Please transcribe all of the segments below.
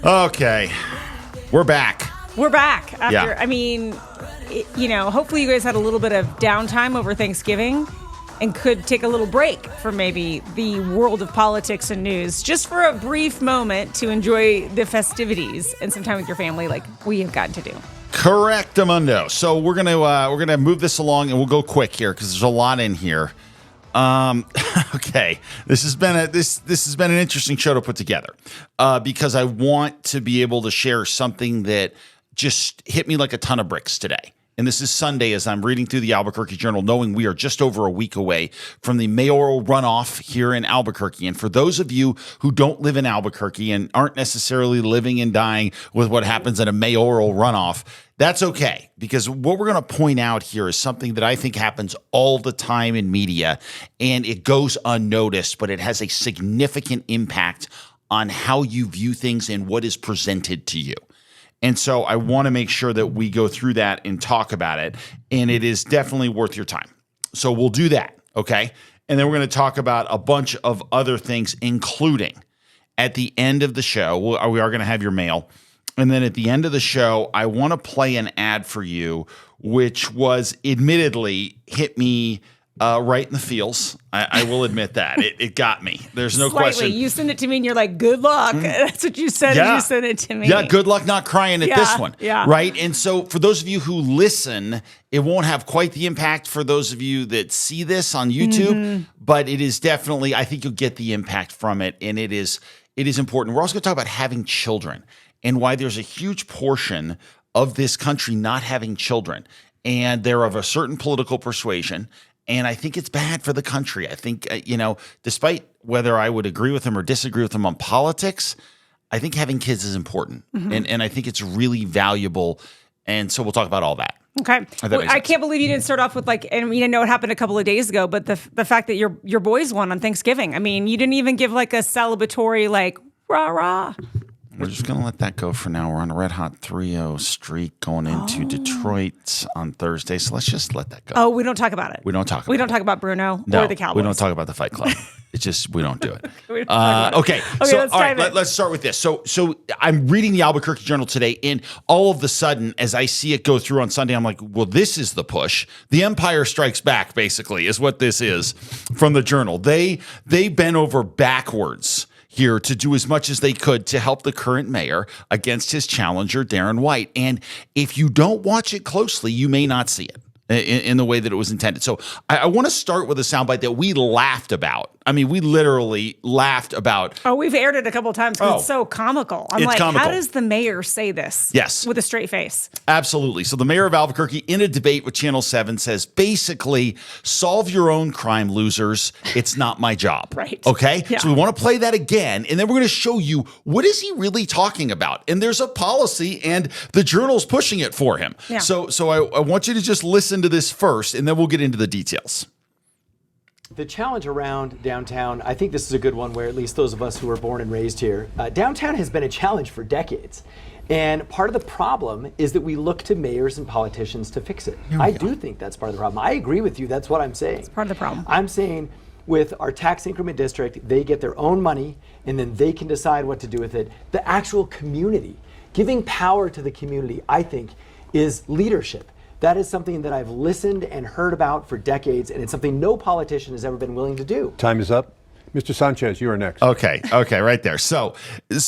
Okay. We're back. We're back. After, Yeah. I mean, hopefully you guys had a little bit of downtime over Thanksgiving and could take a little break from maybe the world of politics and news just for a brief moment to enjoy the festivities and some time with your family like we have gotten to do. Correct, Amundo. So we're gonna move this along and we'll go quick here because there's a lot in here. Okay, this has been an interesting show to put together because I want to be able to share something that just hit me like a ton of bricks today. And this is Sunday as I'm reading through the Albuquerque Journal, knowing we are just over a week away from the mayoral runoff here in Albuquerque. And for those of you who don't live in Albuquerque and aren't necessarily living and dying with what happens at a mayoral runoff, that's okay, because what we're going to point out here is something that I think happens all the time in media, and it goes unnoticed, but it has a significant impact on how you view things and what is presented to you. And so I want to make sure that we go through that and talk about it, and it is definitely worth your time. So we'll do that, okay? And then we're going to talk about a bunch of other things, including at the end of the show, we are going to have your mail. And then at the end of the show, I want to play an ad for you, which was admittedly hit me right in the feels. I will admit that. It got me. There's no question. You sent it to me and you're like, good luck. That's what you said as you sent it to me. Yeah, good luck not crying at this one. Yeah. Right? And so for those of you who listen, it won't have quite the impact for those of you that see this on YouTube, but it is definitely, I think you'll get the impact from it, and it is important. We're also going to talk about having children and why there's a huge portion of this country not having children. And they're of a certain political persuasion. And I think it's bad for the country. I think, despite whether I would agree with them or disagree with them on politics, I think having kids is important. And I think it's really valuable. And so we'll talk about all that. Okay. Well, I can't believe you didn't start off with I know it happened a couple of days ago, but the fact that your boys won on Thanksgiving. I mean, you didn't even give a celebratory rah rah. We're just going to let that go for now. We're on a red hot 3-0 streak going into Detroit on Thursday. So let's just let that go. Oh, we don't talk about it. We don't talk talk about Bruno or the Cowboys. We don't talk about the Fight Club. It's just, we don't do it. Okay, so let's all right, dive in. let's start with this. So I'm reading the Albuquerque Journal today, and all of a sudden, as I see it go through on Sunday, I'm like, well, this is the push. The Empire Strikes Back, basically, is what this is from the Journal. They bent over backwards here to do as much as they could to help the current mayor against his challenger, Darren White. And if you don't watch it closely, you may not see it in the way that it was intended. So I want to start with a soundbite that we laughed about. I mean, we literally laughed about. Oh, we've aired it a couple of times because it's so comical. I'm like, comical. How does the mayor say this? Yes. With a straight face. Absolutely. So the mayor of Albuquerque, in a debate with Channel 7, says, basically, solve your own crime, losers. It's not my job. Right. Okay? Yeah. So we want to play that again, and then we're going to show you what is he really talking about. And there's a policy, and the Journal's pushing it for him. Yeah. So I want you to just listen to this first, and then we'll get into the details. The challenge around downtown, I think this is a good one where at least those of us who were born and raised here, downtown has been a challenge for decades. And part of the problem is that we look to mayors and politicians to fix it. I do think that's part of the problem. I agree with you. That's what I'm saying. It's part of the problem. I'm saying with our tax increment district, they get their own money and then they can decide what to do with it. The actual community, giving power to the community, I think, is leadership. That is something that I've listened and heard about for decades, and it's something no politician has ever been willing to do. Time is up. Mr. Sanchez, you are next. Okay, right there. So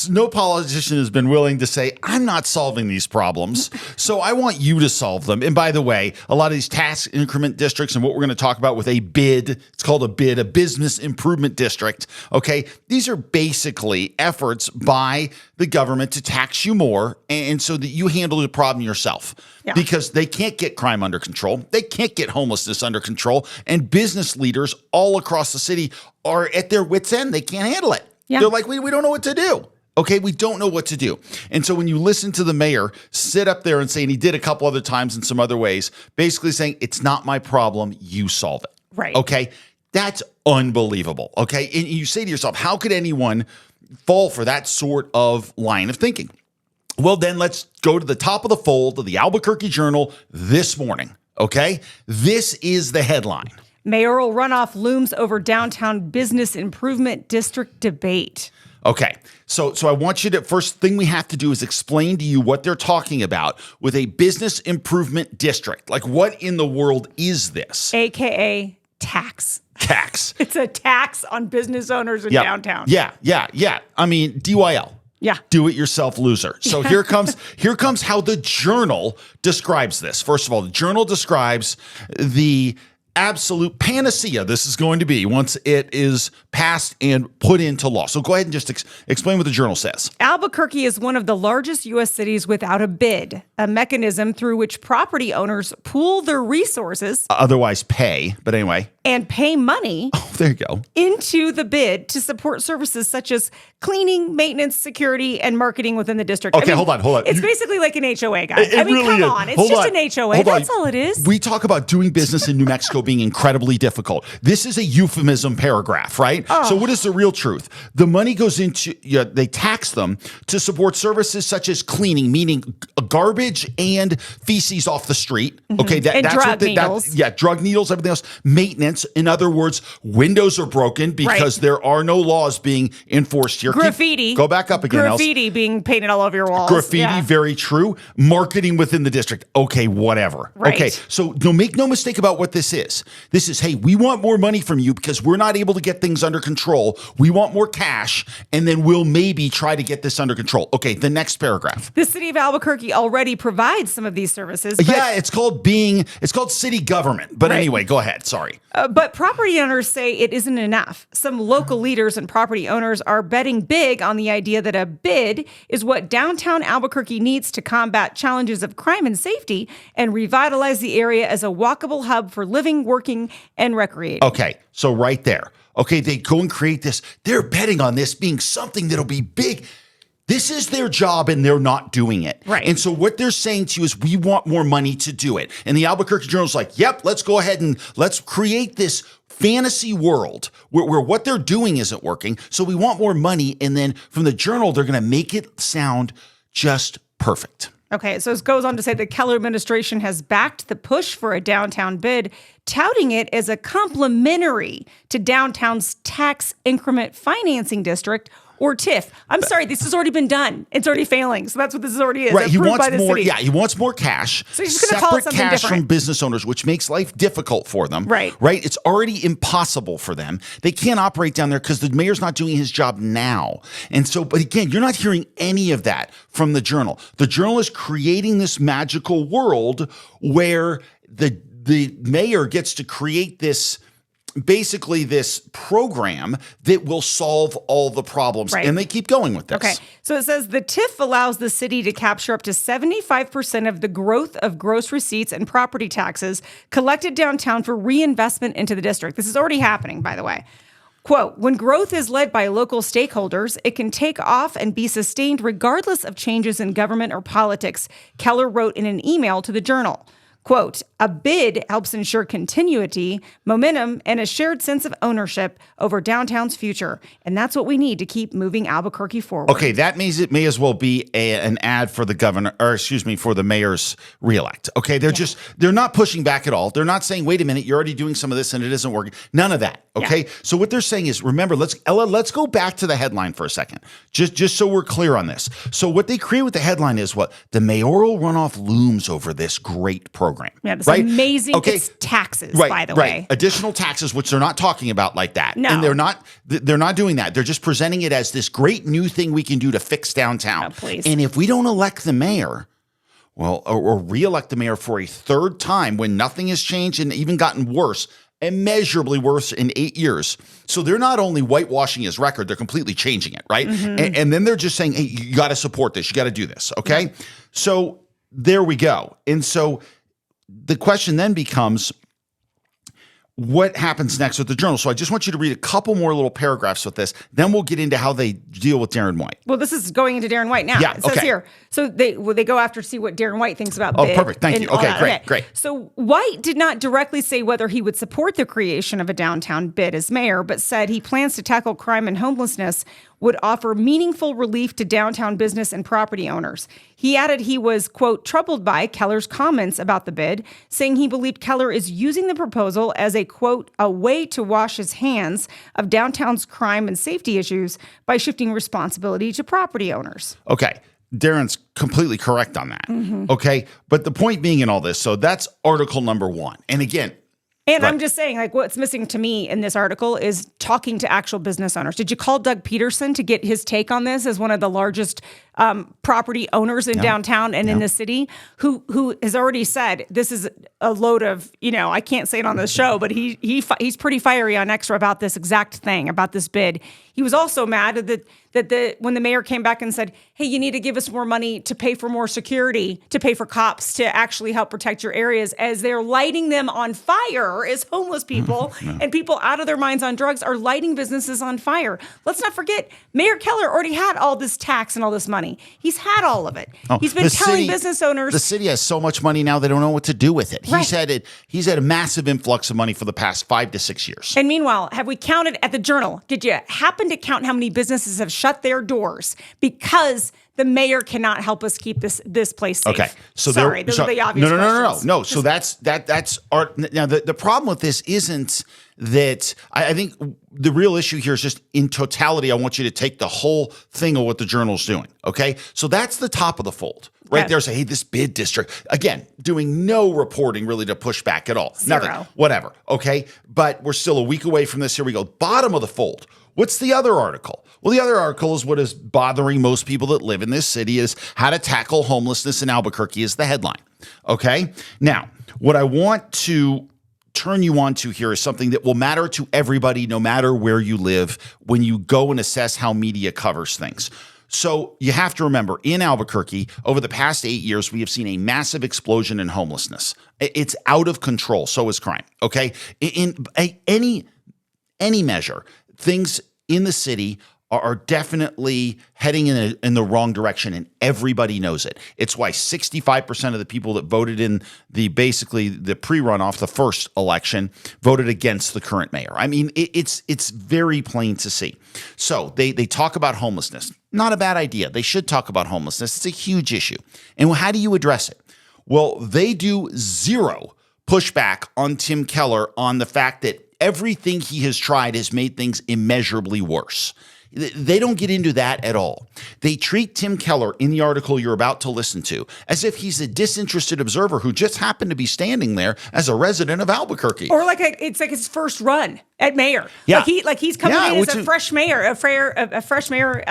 no politician has been willing to say, I'm not solving these problems, so I want you to solve them. And by the way, a lot of these tax increment districts and what we're going to talk about with a BID, it's called a BID, a business improvement district, okay? These are basically efforts by the government to tax you more and so that you handle the problem yourself. Yeah. Because they can't get crime under control. They can't get homelessness under control. And business leaders all across the city are at their wits' end. They can't handle it. Yeah. They're like, we don't know what to do. Okay, we don't know what to do. And so when you listen to the mayor sit up there and say, and he did a couple other times in some other ways, basically saying, it's not my problem, you solve it. Right. Okay, that's unbelievable. Okay, and you say to yourself, how could anyone fall for that sort of line of thinking? Well, then let's go to the top of the fold of the Albuquerque Journal this morning, okay? This is the headline. Mayoral runoff looms over downtown business improvement district debate. Okay. So I want you to, first thing we have to do is explain to you what they're talking about with a business improvement district. Like, what in the world is this? AKA tax. Tax. It's a tax on business owners in downtown. Yeah. I mean, DYL. Yeah. Do it yourself loser. So here comes how the Journal describes this. First of all, the Journal describes the absolute panacea this is going to be once it is passed and put into law. So go ahead and just explain what the Journal says. Albuquerque is one of the largest U.S. cities without a bid, a mechanism through which property owners pool their resources. Otherwise pay, but anyway. And pay money There you go. into the bid to support services such as cleaning, maintenance, security, and marketing within the district. Okay, hold on. It's basically like an HOA, guys. It really come is. on. It's Hold just on. an HOA. Hold on. That's all it is. We talk about doing business in New Mexico being incredibly difficult. This is a euphemism paragraph, right? So what is the real truth? The money goes into, they tax them to support services such as cleaning, meaning garbage and feces off the street. Okay, And drug needles. Drug needles, everything else. Maintenance. In other words, windows are broken because there are no laws being enforced here. Graffiti. Go back up again, Els. Graffiti being painted all over your walls. Graffiti, very true. Marketing within the district. Okay, whatever. Right. Okay, so make no mistake about what this is. This is, hey, we want more money from you because we're not able to get things under control. We want more cash, and then we'll maybe try to get this under control. Okay, the next paragraph. The city of Albuquerque already provides some of these services. Yeah, it's called city government. But anyway, go ahead. Sorry. But property owners say it isn't enough. Some local leaders and property owners are betting big on the idea that a bid is what downtown Albuquerque needs to combat challenges of crime and safety and revitalize the area as a walkable hub for living, working, and recreating. Okay, so right there. Okay, they go and create this. They're betting on this being something that'll be big. This is their job and they're not doing it. Right. And so what they're saying to you is we want more money to do it. And the Albuquerque Journal's like, yep, let's go ahead and let's create this fantasy world where what they're doing isn't working. So we want more money. And then from the Journal, they're going to make it sound just perfect. Okay, so it goes on to say the Keller administration has backed the push for a downtown bid, touting it as a complementary to downtown's tax increment financing district, or TIF. I'm sorry, this has already been done. It's already failing. So that's what this already is. Right. He Approved wants by the more. city. Yeah. He wants more cash. So he's just going to call it something cash different. from business owners, which makes life difficult for them. Right. Right. It's already impossible for them. They can't operate down there because the mayor's not doing his job now. And so, but again, you're not hearing any of that from the Journal. The Journal is creating this magical world where the mayor gets to create this. Basically, this program that will solve all the problems. Right. And they keep going with this. Okay. So it says the TIF allows the city to capture up to 75% of the growth of gross receipts and property taxes collected downtown for reinvestment into the district. This is already happening, by the way. Quote, when growth is led by local stakeholders, it can take off and be sustained regardless of changes in government or politics, Keller wrote in an email to the Journal. Quote, a bid helps ensure continuity, momentum, and a shared sense of ownership over downtown's future. And that's what we need to keep moving Albuquerque forward. Okay, that means it may as well be an ad for the governor, for the mayor's reelect. Okay, they're not pushing back at all. They're not saying, wait a minute, you're already doing some of this and it isn't working. None of that. Okay, Yeah. So what they're saying is, remember, let's go back to the headline for a second, just so we're clear on this. So what they create with the headline is what? The mayoral runoff looms over this great program. Yeah, this right? amazing Okay. it's taxes, Right, by the right. way. Additional taxes, which they're not talking about like that. No. And they're not doing that. They're just presenting it as this great new thing we can do to fix downtown. Oh, please. And if we don't elect the mayor, well, or re-elect the mayor for a third time when nothing has changed and even gotten worse, immeasurably worse in 8 years. So they're not only whitewashing his record, they're completely changing it, right? Mm-hmm. And then they're just saying, hey, you got to support this. You got to do this, okay? Yeah. So there we go. And so the question then becomes, what happens next with the Journal? So I just want you to read a couple more little paragraphs with this. Then we'll get into how they deal with Darren White. Well, this is going into Darren White now. Yeah, it says here. So they go after see what Darren White thinks about bid. Oh, perfect. Thank you. Okay, great. So White did not directly say whether he would support the creation of a downtown bid as mayor, but said he plans to tackle crime and homelessness would offer meaningful relief to downtown business and property owners. He added he was, quote, troubled by Keller's comments about the bid, saying he believed Keller is using the proposal as a, quote, a way to wash his hands of downtown's crime and safety issues by shifting responsibility to property owners. Okay. Darren's completely correct on that. Okay. But the point being in all this, so that's article number 1. And again, and I'm just saying, like, what's missing to me in this article is talking to actual business owners. Did you call Doug Peterson to get his take on this as one of the largest property owners in downtown and in the city, who has already said this is a load of, I can't say it on the show, but he's pretty fiery on Extra about this exact thing, about this bid. He was also mad that when the mayor came back and said, hey, you need to give us more money to pay for more security, to pay for cops to actually help protect your areas, as they're lighting them on fire as homeless people and people out of their minds on drugs are lighting businesses on fire. Let's not forget, Mayor Keller already had all this tax and all this money. He's had all of it. He's been telling business owners. The city has so much money now they don't know what to do with it. Right. He's had a massive influx of money for the past 5 to 6 years. And meanwhile, have we counted at the Journal? Did you happen to count how many businesses have shut their doors because the mayor cannot help us keep this place safe? Okay, so sorry, those are the obvious questions. No. So that's our now. The problem with this isn't that I think the real issue here is just in totality. I want you to take the whole thing of what the Journal's doing. Okay, so that's the top of the fold. Right there, say, hey, this bid district, again, doing no reporting really to push back at all. Zero. Nothing, whatever, okay? But we're still a week away from this. Here we go. Bottom of the fold. What's the other article? Well, the other article is what is bothering most people that live in this city is how to tackle homelessness in Albuquerque is the headline, okay? Now, what I want to turn you on to here is something that will matter to everybody, no matter where you live, when you go and assess how media covers things. So you have to remember, in Albuquerque, over the past 8 years, we have seen a massive explosion in homelessness. It's out of control. So is crime. Okay, in any measure, things in the city are definitely heading in the wrong direction, and everybody knows it. It's why 65% of the people that voted in the pre-runoff, the first election, voted against the current mayor. I mean, it's very plain to see. So they talk about homelessness. Not a bad idea. They should talk about homelessness. It's a huge issue. And how do you address it? Well, they do zero pushback on Tim Keller on the fact that everything he has tried has made things immeasurably worse. They don't get into that at all. They treat Tim Keller in the article you're about to listen to as if he's a disinterested observer who just happened to be standing there as a resident of Albuquerque. Or it's like his first run at mayor. Yeah. Like he's coming in as a fresh mayor, a fresh mayor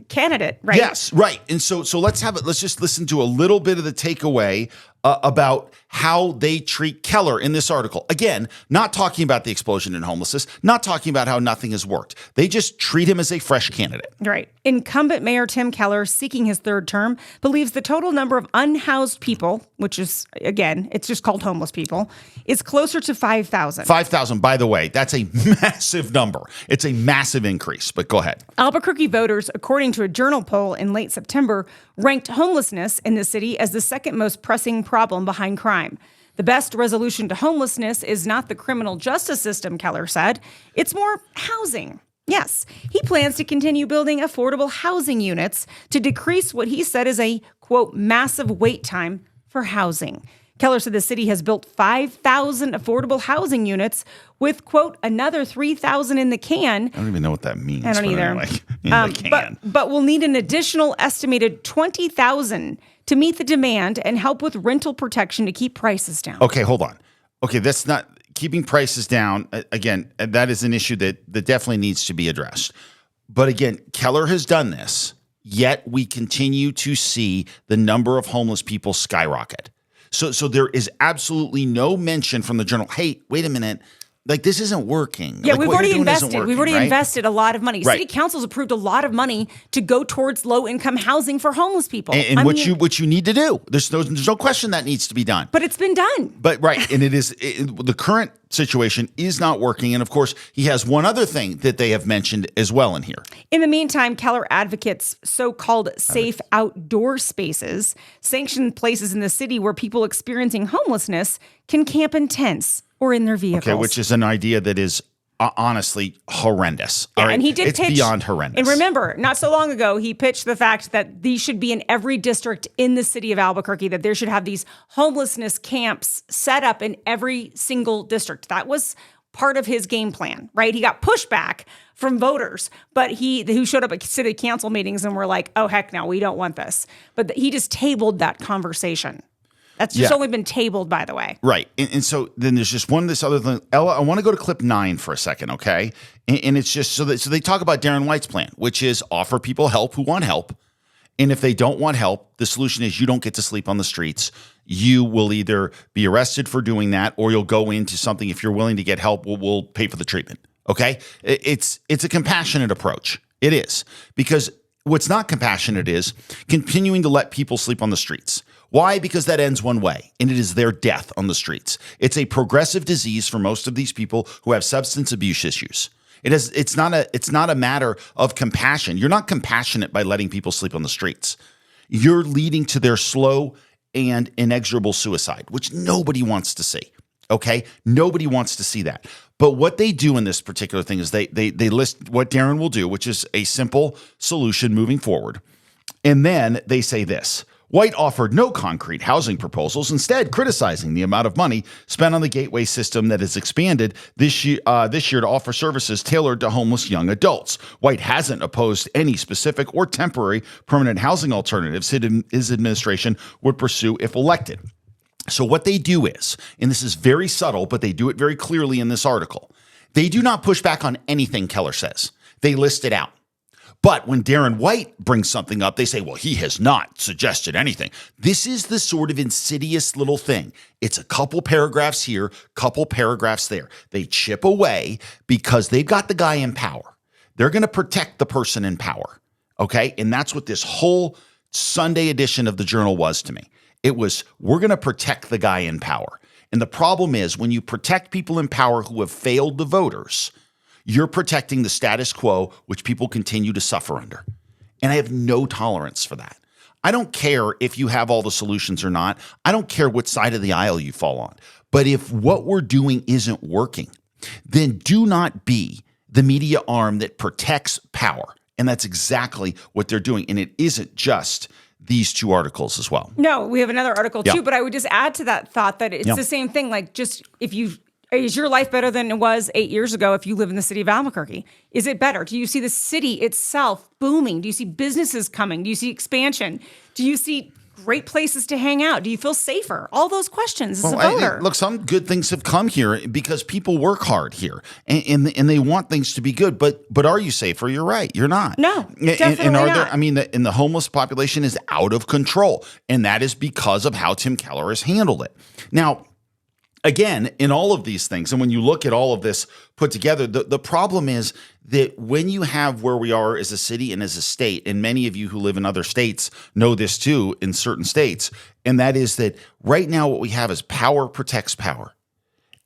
candidate, right? Yes, right. And so let's just listen to a little bit of the takeaway about how they treat Keller in this article. Again, not talking about the explosion in homelessness, not talking about how nothing has worked. They just treat him as a fresh candidate. Right. Incumbent Mayor Tim Keller, seeking his third term, believes the total number of unhoused people, which is, again, it's just called homeless people, is closer to 5,000. 5,000, by the way, that's a massive number. It's a massive increase, but go ahead. Albuquerque voters, according to a Journal poll in late September, ranked homelessness in the city as the second most pressing problem behind crime. The best resolution to homelessness is not the criminal justice system, Keller said. It's more housing. Yes, he plans to continue building affordable housing units to decrease what he said is a, quote, massive wait time for housing. Keller said the city has built 5,000 affordable housing units with, quote, another 3,000 in the can. I don't even know what that means. I don't either. Anyway, in the can. But we'll need an additional estimated 20,000 to meet the demand and help with rental protection to keep prices down. Okay, hold on. Okay, that's not keeping prices down. Again, that is an issue that definitely needs to be addressed. But again, Keller has done this, yet we continue to see the number of homeless people skyrocket. So there is absolutely no mention from the Journal, hey, wait a minute, like this isn't working. Yeah, like, we've already invested. Working, we've already invested a lot of money. Right. City council's approved a lot of money to go towards low-income housing for homeless people. And what you need to do. There's no question that needs to be done. But it's been done. But right, and the current situation is not working. And of course, he has one other thing that they have mentioned as well in here. In the meantime, Keller advocates so-called safe outdoor spaces, sanctioned places in the city where people experiencing homelessness can camp in tents or in their vehicles. Okay, which is an idea that is honestly horrendous. Yeah, All right? and he did it's pitch, beyond horrendous. And remember, not so long ago, he pitched the fact that these should be in every district in the city of Albuquerque, that there should have these homelessness camps set up in every single district. That was part of his game plan, right? He got pushback from voters, but who showed up at city council meetings and were like, oh, heck no, we don't want this. But he just tabled that conversation. That's just only been tabled, by the way. Right. And so then there's just this other thing. Ella, I want to go to clip 9 for a second, okay? And it's just so they talk about Darren White's plan, which is offer people help who want help. And if they don't want help, the solution is you don't get to sleep on the streets. You will either be arrested for doing that, or you'll go into something. If you're willing to get help, we'll pay for the treatment, okay? It's a compassionate approach. It is. Because what's not compassionate is continuing to let people sleep on the streets. Why? Because that ends one way, and it is their death on the streets. It's a progressive disease for most of these people who have substance abuse issues. It's not a matter of compassion. You're not compassionate by letting people sleep on the streets. You're leading to their slow and inexorable suicide, which nobody wants to see. Okay? Nobody wants to see that. But what they do in this particular thing is they list what Darren will do, which is a simple solution moving forward. And then they say this: White offered no concrete housing proposals, instead criticizing the amount of money spent on the gateway system that has expanded this year to offer services tailored to homeless young adults. White hasn't opposed any specific or temporary permanent housing alternatives his administration would pursue if elected. So what they do is, and this is very subtle, but they do it very clearly in this article, they do not push back on anything Keller says. They list it out. But when Darren White brings something up, they say, well, he has not suggested anything. This is the sort of insidious little thing. It's a couple paragraphs here, couple paragraphs there. They chip away because they've got the guy in power. They're going to protect the person in power, okay? And that's what this whole Sunday edition of the Journal was to me. It was, we're going to protect the guy in power. And the problem is, when you protect people in power who have failed the voters, you're protecting the status quo, which people continue to suffer under. And I have no tolerance for that. I don't care if you have all the solutions or not. I don't care what side of the aisle you fall on. But if what we're doing isn't working, then do not be the media arm that protects power. And that's exactly what they're doing. And it isn't just these two articles as well. No, we have another article too, but I would just add to that thought that it's the same thing. Like, just is your life better than it was 8 years ago if you live in the city of Albuquerque? Is it better? Do you see the city itself booming? Do you see businesses coming? Do you see expansion? Do you see great places to hang out? Do you feel safer? All those questions as a voter. Look, some good things have come here because people work hard here and they want things to be good. But are you safer? You're right. You're not. No, definitely not. The homeless population is out of control, and that is because of how Tim Keller has handled it. Now, again, in all of these things, and when you look at all of this put together, the problem is that when you have where we are as a city and as a state, and many of you who live in other states know this too in certain states, and that is that right now what we have is power protects power.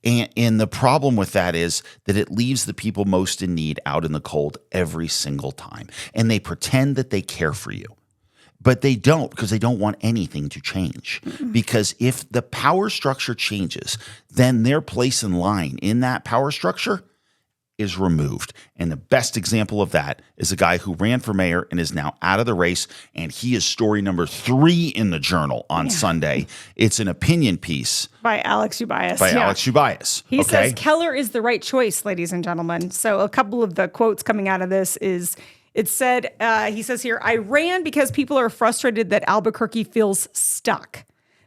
And the problem with that is that it leaves the people most in need out in the cold every single time. And they pretend that they care for you. But they don't, because they don't want anything to change. Because if the power structure changes, then their place in line in that power structure is removed. And the best example of that is a guy who ran for mayor and is now out of the race. And he is story number 3 in the Journal on Sunday. It's an opinion piece by Alex Ubias. Alex Ubias. He says Keller is the right choice, ladies and gentlemen. So a couple of the quotes coming out of this is, it said, he says here, I ran because people are frustrated that Albuquerque feels stuck.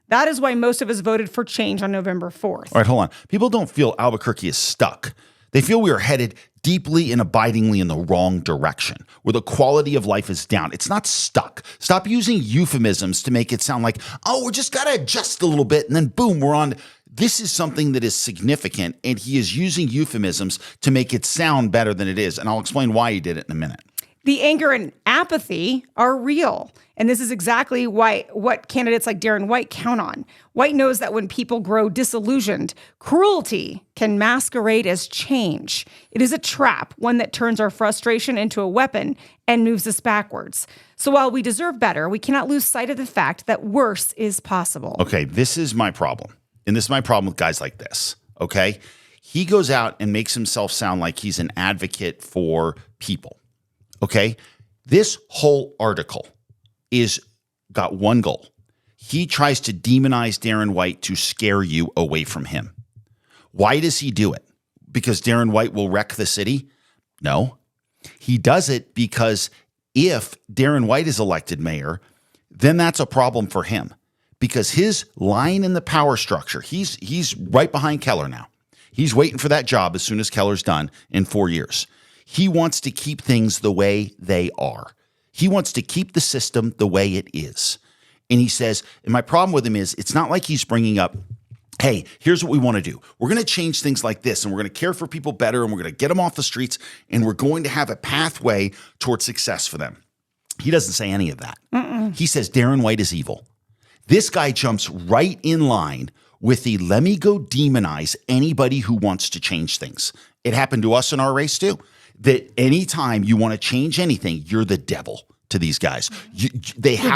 That is why most of us voted for change on November 4th. All right, hold on. People don't feel Albuquerque is stuck. They feel we are headed deeply and abidingly in the wrong direction, where the quality of life is down. It's not stuck. Stop using euphemisms to make it sound like, oh, we just got to adjust a little bit, and then boom, we're on. This is something that is significant, and he is using euphemisms to make it sound better than it is, and I'll explain why he did it in a minute. The anger and apathy are real. And this is exactly what candidates like Darren White count on. White knows that when people grow disillusioned, cruelty can masquerade as change. It is a trap, one that turns our frustration into a weapon and moves us backwards. So while we deserve better, we cannot lose sight of the fact that worse is possible. Okay, this is my problem. And this is my problem with guys like this, okay? He goes out and makes himself sound like he's an advocate for people. Okay? This whole article is got one goal. He tries to demonize Darren White to scare you away from him. Why does he do it? Because Darren White will wreck the city? No. He does it because if Darren White is elected mayor, then that's a problem for him. Because his line in the power structure, he's right behind Keller now. He's waiting for that job as soon as Keller's done in 4 years. He wants to keep things the way they are. He wants to keep the system the way it is. And he says, and my problem with him is, it's not like he's bringing up, hey, here's what we want to do. We're going to change things like this, and we're going to care for people better, and we're going to get them off the streets, and we're going to have a pathway towards success for them. He doesn't say any of that. He says Darren White is evil. This guy jumps right in line with the let me go demonize anybody who wants to change things. It happened to us in our race too, that anytime you want to change anything, you're the devil to these guys. You're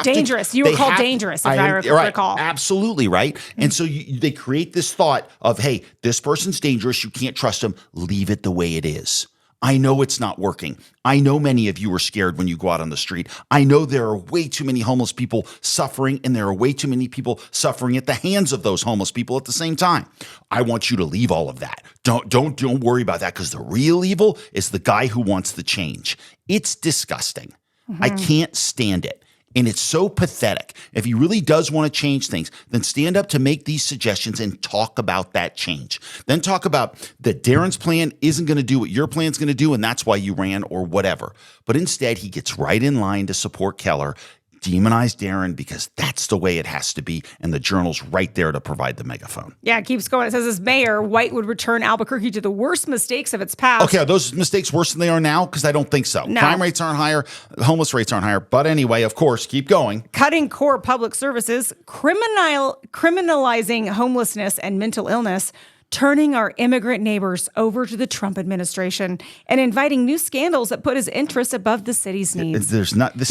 dangerous. You were called dangerous, if I recall. Absolutely, right? And so they create this thought of, hey, this person's dangerous. You can't trust them. Leave it the way it is. I know it's not working. I know many of you are scared when you go out on the street. I know there are way too many homeless people suffering, and there are way too many people suffering at the hands of those homeless people at the same time. I want you to leave all of that. Don't worry about that, because the real evil is the guy who wants the change. It's disgusting. I can't stand it. And it's so pathetic. If he really does want to change things, then stand up to make these suggestions and talk about that change. Then talk about that Darren's plan isn't going to do what your plan's going to do, and that's why you ran or whatever. But instead, he gets right in line to support Keller, demonize Darren because that's the way it has to be, and the Journal's right there to provide the megaphone. Yeah, it keeps going. It says, as mayor, White would return Albuquerque to the worst mistakes of its past. Okay, are those mistakes worse than they are now? Because I don't think so. No. Crime rates aren't higher. Homeless rates aren't higher. But anyway, of course, keep going. Cutting core public services, criminalizing homelessness and mental illness, turning our immigrant neighbors over to the Trump administration, and inviting new scandals that put his interests above the city's needs. Do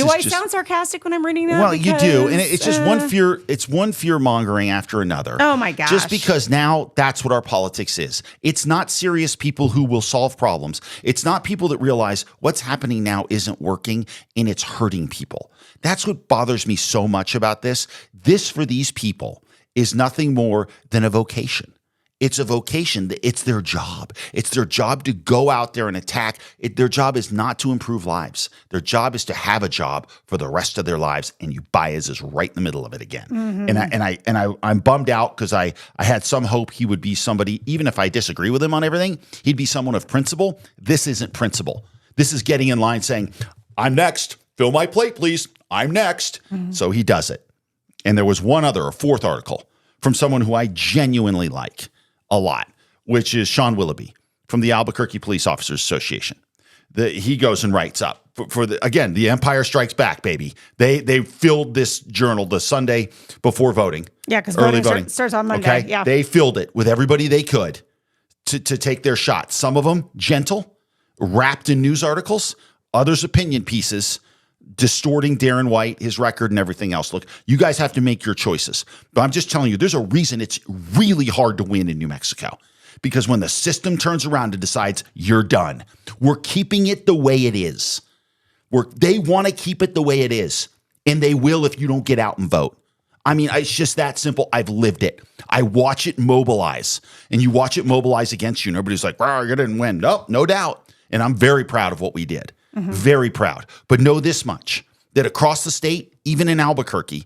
I sound sarcastic when I'm reading that? Well, you do, and it's just one fear. It's one fear mongering after another. Oh my gosh! Just because now that's what our politics is. It's not serious people who will solve problems. It's not people that realize what's happening now isn't working and it's hurting people. That's what bothers me so much about this. This for these people is nothing more than a vocation. It's a vocation. It's their job. It's their job to go out there and attack. Their job is not to improve lives. Their job is to have a job for the rest of their lives, and Baez is right in the middle of it again. I'm bummed out because I had some hope he would be somebody, even if I disagree with him on everything, he'd be someone of principle. This isn't principle. This is getting in line saying, I'm next. Fill my plate, please. I'm next. So he does it. And there was a fourth article from someone who I genuinely like a lot, which is Sean Willoughby from the Albuquerque Police Officers Association. He goes and writes up again, the Empire Strikes Back, baby. They filled this journal the Sunday before voting. Yeah, because voting starts on Monday. Okay? Yeah. They filled it with everybody they could to take their shot. Some of them gentle, wrapped in news articles, others opinion pieces, distorting Darren White, his record, and everything else. Look, you guys have to make your choices. But I'm just telling you, there's a reason it's really hard to win in New Mexico. Because when the system turns around and decides you're done, we're keeping it the way it is. They want to keep it the way it is. And they will if you don't get out and vote. I mean, it's just that simple. I've lived it. I watch it mobilize. And you watch it mobilize against you. And everybody's like, well, you didn't win. No doubt. And I'm very proud of what we did. Very proud. But know this much, that across the state, even in Albuquerque,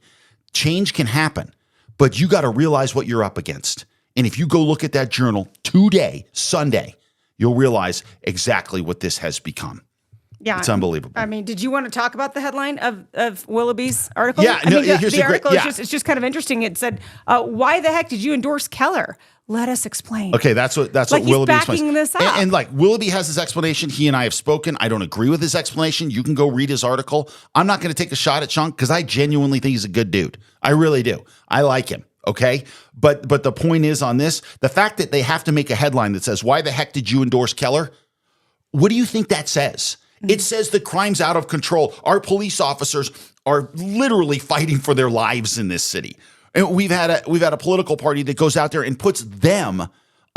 change can happen. But you got to realize what you're up against. And if you go look at that journal today, Sunday, you'll realize exactly what this has become. Yeah, it's unbelievable. I mean, did you want to talk about the headline of Willoughby's article? Yeah, the article is just kind of interesting. It said, "Why the heck did you endorse Keller? Let us explain." Okay, that's what Willoughby explains. Backing this up. And like Willoughby has his explanation. He and I have spoken. I don't agree with his explanation. You can go read his article. I'm not going to take a shot at Chunk because I genuinely think he's a good dude. I really do. I like him. Okay, but the point is on this, the fact that they have to make a headline that says, "Why the heck did you endorse Keller?" What do you think that says? It says the crime's out of control. Our police officers are literally fighting for their lives in this city. And we've had a political party that goes out there and puts them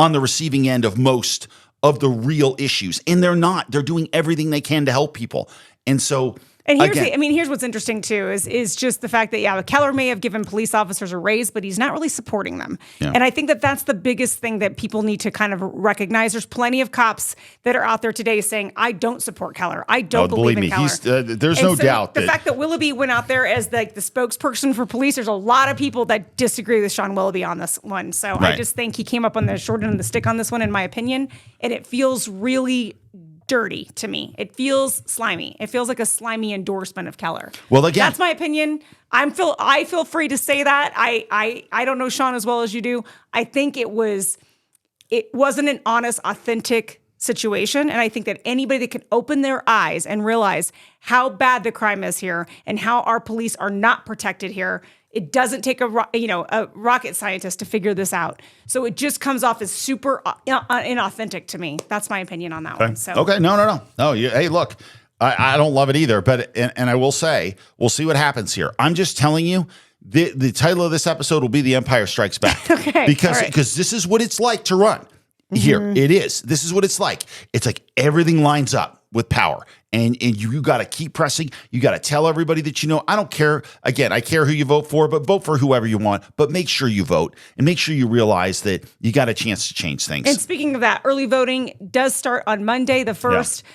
on the receiving end of most of the real issues. And they're not. They're doing everything they can to help people. And so, and here's what's interesting too is just the fact that Keller may have given police officers a raise, but he's not really supporting them. Yeah. And I think that that's the biggest thing that people need to kind of recognize. There's plenty of cops that are out there today saying, "I don't support Keller. I don't believe in Keller." There's no doubt the fact that Willoughby went out there as like the spokesperson for police. There's a lot of people that disagree with Sean Willoughby on this one. So I just think he came up on the short end of the stick on this one, in my opinion, and it feels really dirty to me. It feels slimy. It feels like a slimy endorsement of Keller. Well, again, that's my opinion. I feel free to say that. I don't know Sean as well as you do. I think it wasn't an honest, authentic situation. And I think that anybody that can open their eyes and realize how bad the crime is here and how our police are not protected here, it doesn't take a rocket scientist to figure this out. So it just comes off as super inauthentic to me. That's my opinion on that one. So. Okay, no. Hey, look, I don't love it either, but and I will say, we'll see what happens here. I'm just telling you, the title of this episode will be "The Empire Strikes Back." Okay, because this is what it's like to run here. It is. This is what it's like. It's like everything lines up with power. And you got to keep pressing. You got to tell everybody that you know. I don't care. Again, I care who you vote for, but vote for whoever you want. But make sure you vote and make sure you realize that you got a chance to change things. And speaking of that, early voting does start on Monday, the 1st. Yeah.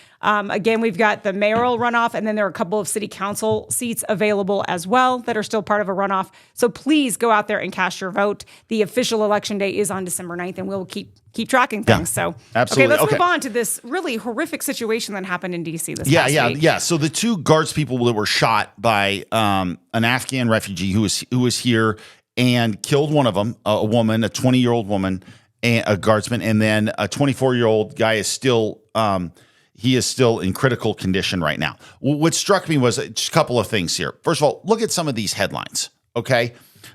Again, we've got the mayoral runoff, and then there are a couple of city council seats available as well that are still part of a runoff. So please go out there and cast your vote. The official election day is on December 9th, and we'll keep tracking things. Yeah, so absolutely. Okay, let's move on to this really horrific situation that happened in D.C. this past week. Yeah. So the two guards people that were shot by an Afghan refugee who was here and killed one of them, a woman, a 20-year-old woman, and a guardsman, and then a 24-year-old guy is still in critical condition right now. What struck me was just a couple of things here. First of all, look at some of these headlines. Okay,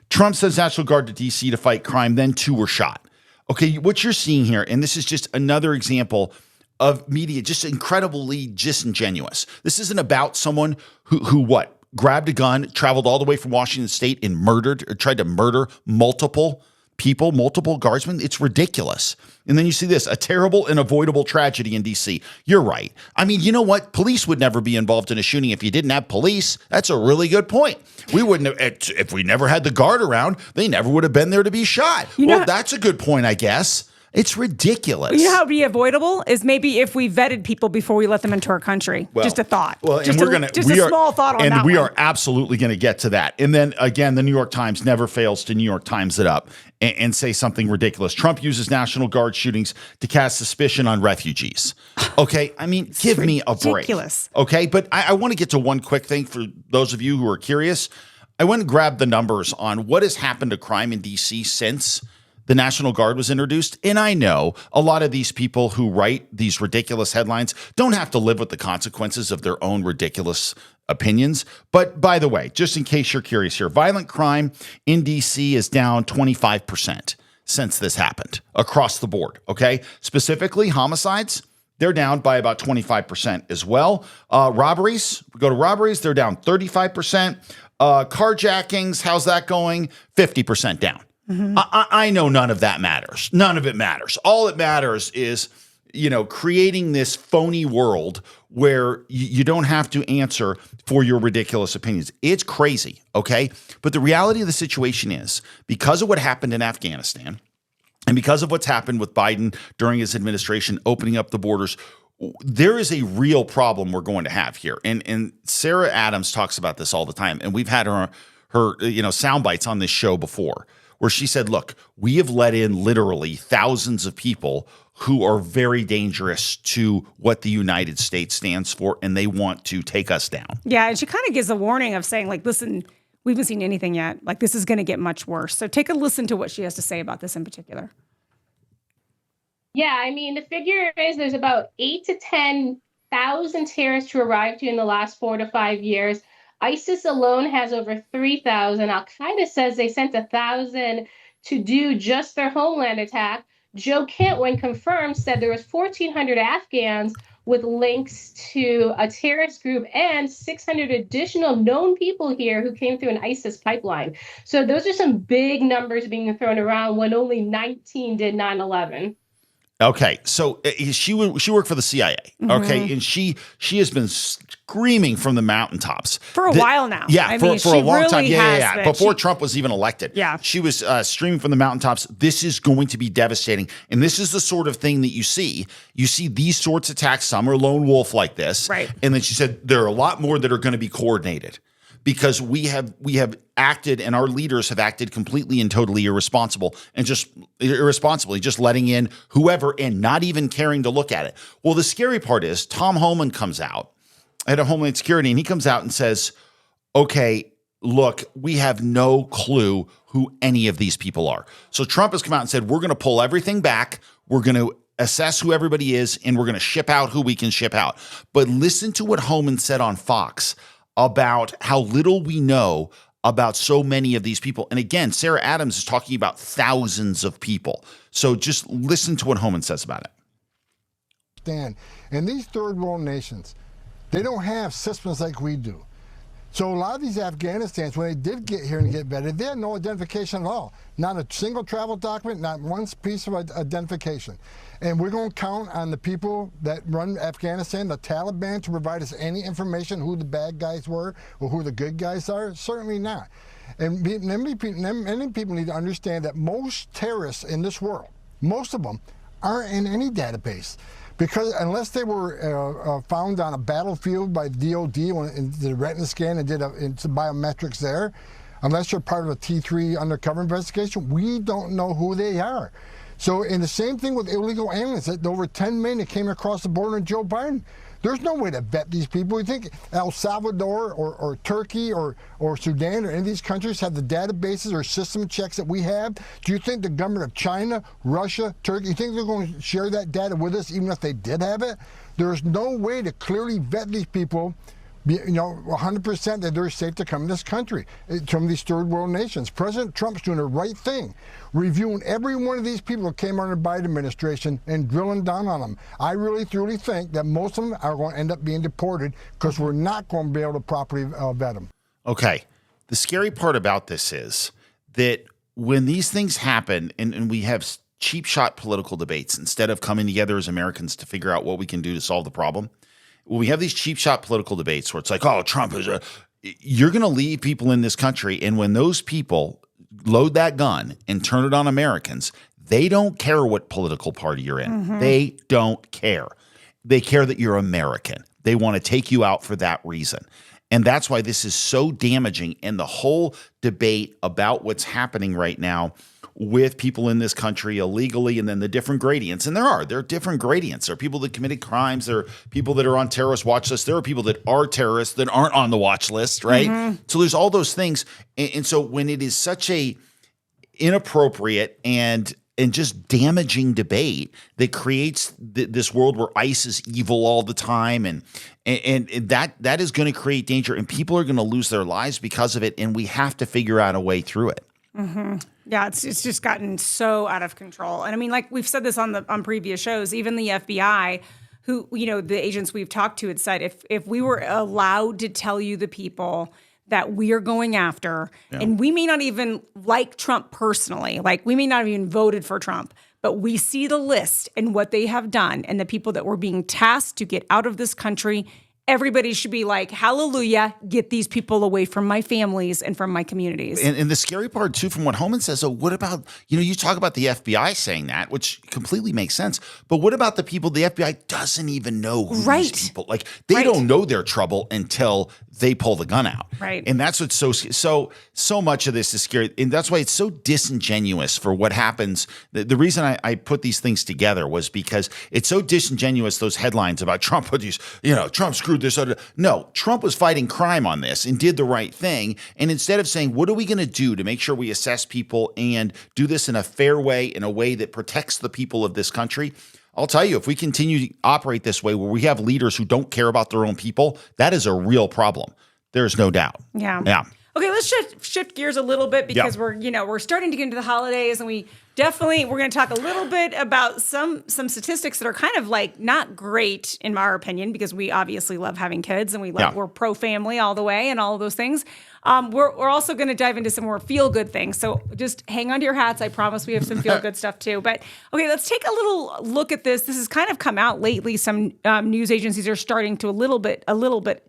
Trump sends National Guard to D.C. to fight crime. Then 2 were shot. Okay, what you're seeing here, and this is just another example of media just incredibly disingenuous. This isn't about someone who grabbed a gun, traveled all the way from Washington State and tried to murder multiple people, multiple guardsmen. It's ridiculous. And then you see this, a terrible and avoidable tragedy in D.C. You're right. I mean, you know what? Police would never be involved in a shooting if you didn't have police. That's a really good point. We wouldn't have, if we never had the guard around, they never would have been there to be shot. That's a good point, I guess. It's ridiculous. You know how it would be avoidable is maybe if we vetted people before we let them into our country. Well, just a thought. Well, just a small thought on that. And we are absolutely going to get to that. And then again, the New York Times never fails to New York Times it up and say something ridiculous. Trump uses National Guard shootings to cast suspicion on refugees. Okay, I mean, give me a break. Ridiculous. Okay, but I want to get to one quick thing for those of you who are curious. I went and grabbed the numbers on what has happened to crime in D.C. since the National Guard was introduced. And I know a lot of these people who write these ridiculous headlines don't have to live with the consequences of their own ridiculous opinions. But by the way, just in case you're curious here, violent crime in D.C. is down 25% since this happened across the board. Okay. Specifically, homicides, they're down by about 25% as well. Robberies, we go to robberies, they're down 35%. Carjackings, how's that going? 50% down. Mm-hmm. I know none of that matters. None of it matters. All that matters is, creating this phony world where you don't have to answer for your ridiculous opinions. It's crazy, okay? But the reality of the situation is, because of what happened in Afghanistan and because of what's happened with Biden during his administration opening up the borders, there is a real problem we're going to have here. And Sarah Adams talks about this all the time, and we've had her sound bites on this show before, where she said, look, we have let in literally thousands of people who are very dangerous to what the United States stands for, and they want to take us down. Yeah, and she kind of gives a warning of saying, like, listen, we haven't seen anything yet. Like, this is going to get much worse. So take a listen to what she has to say about this in particular. Yeah, I mean, the figure is there's about 8,000 to 10,000 terrorists who arrived here in the last 4 to 5 years. ISIS alone has over 3,000. Al-Qaeda says they sent 1,000 to do just their homeland attack. Joe Kent, when confirmed, said there was 1,400 Afghans with links to a terrorist group and 600 additional known people here who came through an ISIS pipeline. So those are some big numbers being thrown around when only 19 did 9/11. Okay, so she worked for the CIA. Okay, and she has been screaming from the mountaintops for a while now. Yeah, I for mean, a long time. Really Yeah. Before Trump was even elected. Yeah, she was screaming from the mountaintops. This is going to be devastating, and this is the sort of thing that you see. You see these sorts of attacks. Some are lone wolf like this, right? And then she said there are a lot more that are going to be coordinated. Because we have acted and our leaders have acted completely and totally irresponsibly, just letting in whoever and not even caring to look at it. Well, the scary part is Tom Homan comes out, head of Homeland Security, and he comes out and says, okay, look, we have no clue who any of these people are. So Trump has come out and said, we're going to pull everything back. We're going to assess who everybody is, and we're going to ship out who we can ship out. But listen to what Homan said on Fox about how little we know about so many of these people. And again, Sarah Adams is talking about thousands of people. So just listen to what Homan says about it. And these third world nations, they don't have systems like we do. So a lot of these Afghanistans, when they did get here and get vetted, they had no identification at all. Not a single travel document, not one piece of identification. And we're going to count on the people that run Afghanistan, the Taliban, to provide us any information who the bad guys were or who the good guys are? Certainly not. And many people need to understand that most terrorists in this world, most of them, aren't in any database. Because unless they were found on a battlefield by DOD and did a retina scan and did some biometrics there, unless you're part of a T3 undercover investigation, we don't know who they are. So, and the same thing with illegal aliens, that over 10 million that came across the border in Joe Biden. There's no way to vet these people. You think El Salvador or Turkey or Sudan or any of these countries have the databases or system checks that we have? Do you think the government of China, Russia, Turkey, you think they're going to share that data with us even if they did have it? There's no way to clearly vet these people, 100% that they're safe to come to this country from these third world nations. President Trump's doing the right thing, reviewing every one of these people that came under the Biden administration and drilling down on them. I really, truly think that most of them are going to end up being deported because we're not going to be able to properly vet them. Okay. The scary part about this is that when these things happen and we have cheap shot political debates, instead of coming together as Americans to figure out what we can do to solve the problem, when we have these cheap shot political debates where it's like, oh, Trump is you're going to leave people in this country. And when those people load that gun and turn it on Americans, they don't care what political party you're in. Mm-hmm. They don't care. They care that you're American. They want to take you out for that reason. And that's why this is so damaging. And the whole debate about what's happening right now with people in this country illegally, and then the different gradients. And there are different gradients. There are people that committed crimes. There are people that are on terrorist watch lists. There are people that are terrorists that aren't on the watch list, right? Mm-hmm. So there's all those things. And so when it is such a inappropriate and just damaging debate that creates this world where ICE is evil all the time, and that is going to create danger, and people are going to lose their lives because of it, and we have to figure out a way through it. Mm-hmm. Yeah, it's just gotten so out of control. And I mean, like we've said this on previous shows, even the FBI, who, the agents we've talked to had said, if we were allowed to tell you the people that we are going after, and we may not even like Trump personally, like we may not have even voted for Trump, but we see the list and what they have done and the people that were being tasked to get out of this country, everybody should be like, hallelujah, get these people away from my families and from my communities. And the scary part, too, from what Homan says, so what about, you talk about the FBI saying that, which completely makes sense. But what about the people the FBI doesn't even know who these people, like they don't know their trouble until they pull the gun out. Right. And that's what's so much of this is scary. And that's why it's so disingenuous for what happens. The reason I put these things together was because it's so disingenuous, those headlines about Trump, Trump screwed this. No, Trump was fighting crime on this and did the right thing. And instead of saying, what are we going to do to make sure we assess people and do this in a fair way, in a way that protects the people of this country, I'll tell you, if we continue to operate this way where we have leaders who don't care about their own people, that is a real problem. There's no doubt. Yeah. Yeah. Okay, let's shift gears a little bit because we're starting to get into the holidays, and we're going to talk a little bit about some statistics that are kind of like not great in our opinion, because we obviously love having kids and we're pro family all the way and all of those things. We're also going to dive into some more feel good things. So just hang on to your hats. I promise we have some feel good stuff too. But okay, let's take a little look at this. This has kind of come out lately. Some news agencies are starting to a little bit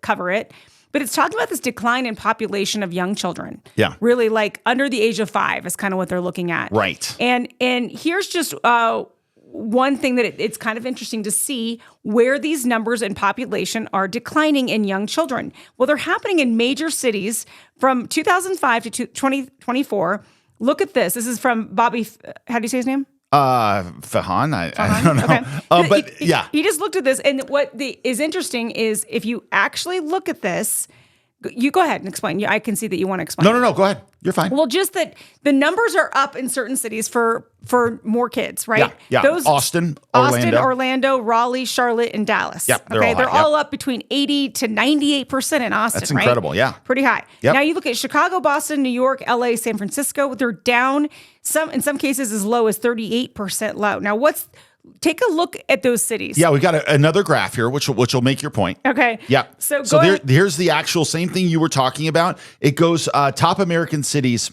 cover it. But it's talking about this decline in population of young children. Yeah. Really, like under the age of 5 is kind of what they're looking at. Right. And here's just one thing that it's kind of interesting to see where these numbers and population are declining in young children. Well, they're happening in major cities from 2005 to 2024. Look at this. This is from Bobby. How do you say his name? Fahan, I don't know. Okay. But he just looked at this, and what is interesting is if you actually look at this, you go ahead and explain. I can see that you want to explain. No, go ahead. You're fine. Well, just that the numbers are up in certain cities for more kids, right? Yeah. Austin, Orlando, Raleigh, Charlotte, and Dallas. Yep, they're all up between 80 to 98% in Austin. That's incredible. Right? Yeah, pretty high. Yep. Now you look at Chicago, Boston, New York, LA, San Francisco. They're down in some cases as low as 38% low. Now take a look at those cities. Yeah, we got another graph here, which will make your point. Okay. Yeah. So here's the actual same thing you were talking about. It goes top American cities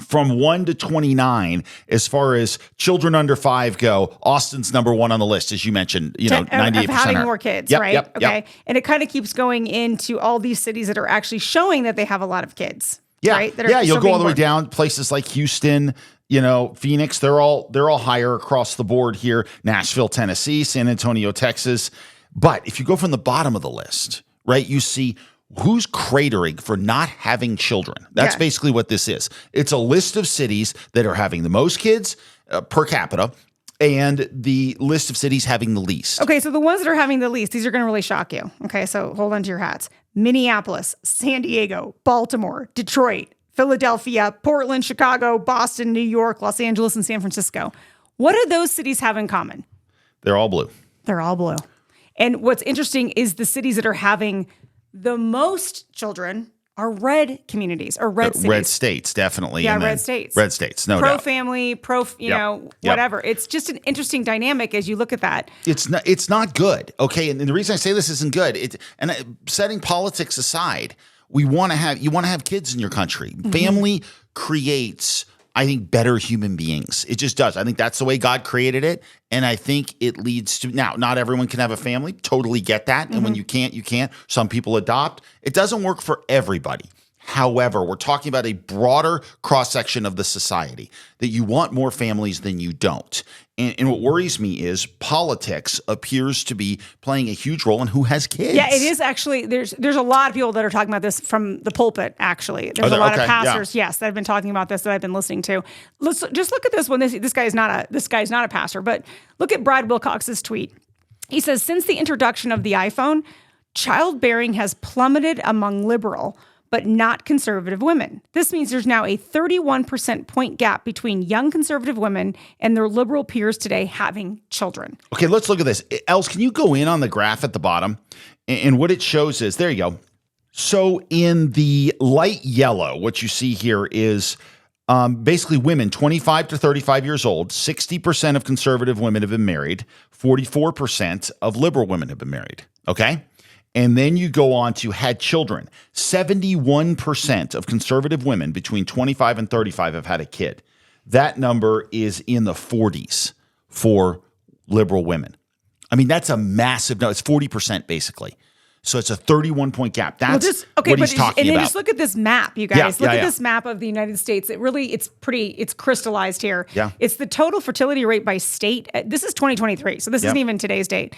from 1 to 29 as far as children under 5 go. Austin's number 1 on the list, as you mentioned. 98% of having more kids, right? Yep. Okay. And it kind of keeps going into all these cities that are actually showing that they have a lot of kids. Yeah. Right? You'll go all the way down places like Houston. Phoenix, they're all higher across the board here. Nashville, Tennessee, San Antonio, Texas. But if you go from the bottom of the list, right, you see who's cratering for not having children. That's basically what this is. It's a list of cities that are having the most kids per capita and the list of cities having the least. Okay, so the ones that are having the least, these are going to really shock you. Okay, so hold on to your hats. Minneapolis, San Diego, Baltimore, Detroit, Philadelphia, Portland, Chicago, Boston, New York, Los Angeles, and San Francisco. What do those cities have in common? They're all blue. They're all blue. And what's interesting is the cities that are having the most children are red communities or red cities. Red states, definitely. Yeah, red states. Red states, no doubt. Pro-family, whatever. It's just an interesting dynamic as you look at that. It's not good, okay? And the reason I say this isn't good, setting politics aside, you want to have kids in your country. Mm-hmm. Family creates, I think, better human beings. It just does. I think that's the way God created it. And I think it leads to, now, not everyone can have a family. Totally get that. And when you can't, you can't. Some people adopt. It doesn't work for everybody. However, we're talking about a broader cross-section of the society, that you want more families than you don't. And what worries me is politics appears to be playing a huge role in who has kids. Yeah, it is actually. There's a lot of people that are talking about this from the pulpit, actually. There's a lot of pastors, yes, that have been talking about this that I've been listening to. Let's just look at this one. This guy's not a pastor, but look at Brad Wilcox's tweet. He says, since the introduction of the iPhone, childbearing has plummeted among liberal but not conservative women. This means there's now a 31% point gap between young conservative women and their liberal peers today having children. Okay, let's look at this. Els, can you go in on the graph at the bottom? And what it shows is, there you go. So in the light yellow, what you see here is basically women 25 to 35 years old. 60% of conservative women have been married. 44% of liberal women have been married. Okay? And then you go on to had children. 71% of conservative women between 25 and 35 have had a kid. That number is in the 40s for liberal women. I mean, that's a massive, it's 40% basically. So it's a 31-point gap. That's what he's talking about. And then just look at this map, you guys. Look at this map of the United States. It's crystallized here. Yeah. It's the total fertility rate by state. This is 2023, so this isn't even today's date.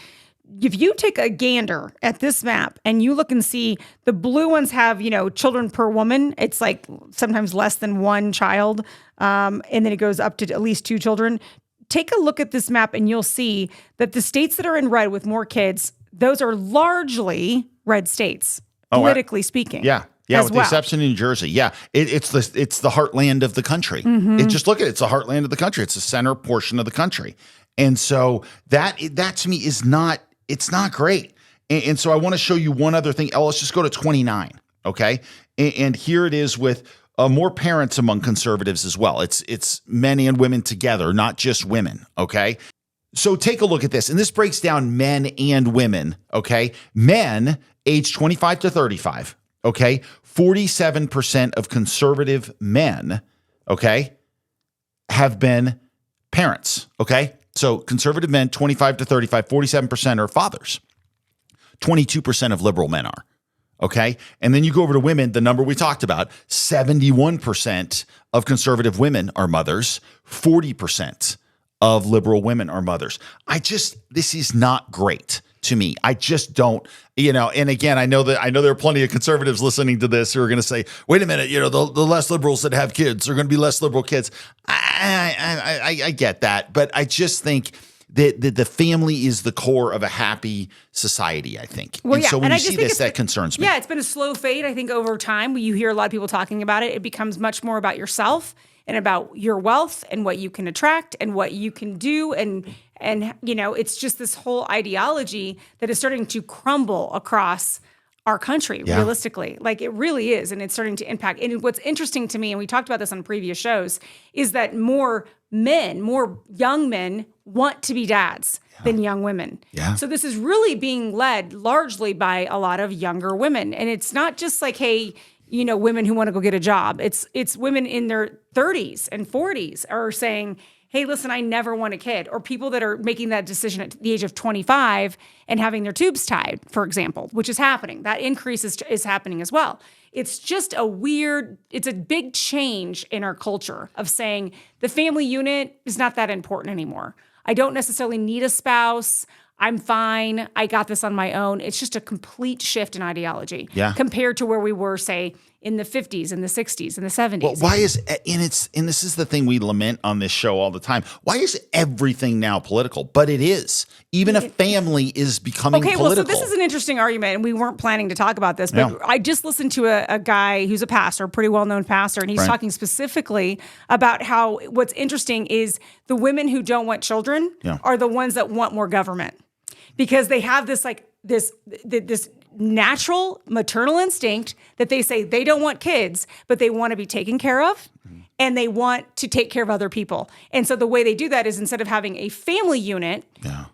If you take a gander at this map and you look and see the blue ones have, children per woman, it's like sometimes less than one child. And then it goes up to at least 2 children. Take a look at this map and you'll see that the states that are in red with more kids, those are largely red states, politically speaking. Yeah. Yeah, with the exception of New Jersey. Yeah, it's the heartland of the country. Mm-hmm. Just look at it. It's the heartland of the country. It's the center portion of the country. And so that to me it's not great. And so I want to show you one other thing. Let's just go to 29. Okay. And here it is with more parents among conservatives as well. It's men and women together, not just women. Okay. So take a look at this. And this breaks down men and women. Okay. Men age 25 to 35. Okay. 47% of conservative men, okay, have been parents. Okay. So conservative men, 25 to 35, 47% are fathers. 22% of liberal men are. Okay. And then you go over to women, the number we talked about, 71% of conservative women are mothers, 40% of liberal women are mothers. This is not great to me. I just don't, and again, I know there are plenty of conservatives listening to this who are going to say, wait a minute, the less liberals that have kids are going to be less liberal kids. I get that, but I just think that the family is the core of a happy society, I think. Well, and yeah. so when and you I just see think this, that concerns me. Yeah, it's been a slow fade, I think, over time. You hear a lot of people talking about it. It becomes much more about yourself and about your wealth and what you can attract and what you can do. And it's just this whole ideology that is starting to crumble across our country, realistically. Like, it really is. And it's starting to impact. And what's interesting to me, and we talked about this on previous shows, is that more young men want to be dads than young women. Yeah. So this is really being led largely by a lot of younger women. And it's not just like, hey, women who want to go get a job. It's women in their 30s and 40s are saying, hey, listen, I never want a kid. Or people that are making that decision at the age of 25 and having their tubes tied, for example, which is happening. That increase is happening as well. It's just it's a big change in our culture of saying the family unit is not that important anymore. I don't necessarily need a spouse. I'm fine. I got this on my own. It's just a complete shift in ideology compared to where we were, say, in the 50s and the 60s and the 70s. Well, why is and this is the thing we lament on this show all the time. Why is everything now political? But it is. Even a family is becoming political. Well, so this is an interesting argument, and we weren't planning to talk about this, but I just listened to a guy who's a pastor, a pretty well-known pastor, and he's talking specifically about how what's interesting is the women who don't want children are the ones that want more government. Because they have this this natural maternal instinct that they say they don't want kids, but they want to be taken care of and they want to take care of other people. And so the way they do that is instead of having a family unit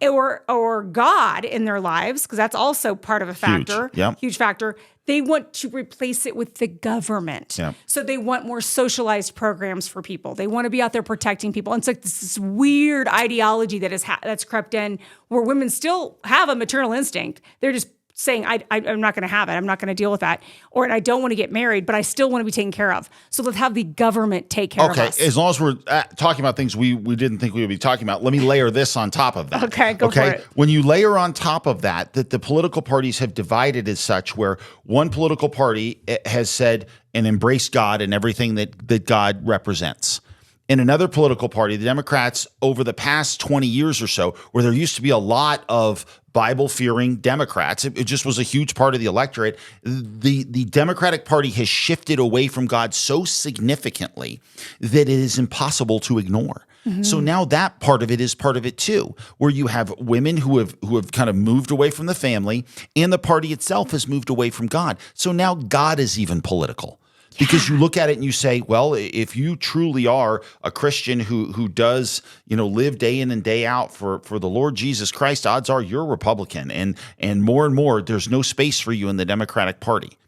or God in their lives, because that's also part of a factor, huge factor, they want to replace it with the government. Yep. So they want more socialized programs for people. They want to be out there protecting people. And it's like this weird ideology that that's crept in where women still have a maternal instinct. They're just saying, I'm not going to have it. I'm not going to deal with that. Or I don't want to get married, but I still want to be taken care of. So let's have the government take care of us. Okay, as long as we're talking about things we didn't think we would be talking about, let me layer this on top of that. Okay, go for it. When you layer on top of that the political parties have divided as such where one political party has said and embraced God and everything that God represents. In another political party, the Democrats, over the past 20 years or so, where there used to be a lot of Bible-fearing Democrats, it just was a huge part of the electorate, the Democratic Party has shifted away from God so significantly that it is impossible to ignore. Mm-hmm. So now that part of it is part of it too, where you have women who have kind of moved away from the family, and the party itself has moved away from God. So now God is even political. Because you look at it and you say, well, if you truly are a Christian who does, live day in and day out for the Lord Jesus Christ, odds are you're a Republican. And more, there's no space for you in the Democratic Party.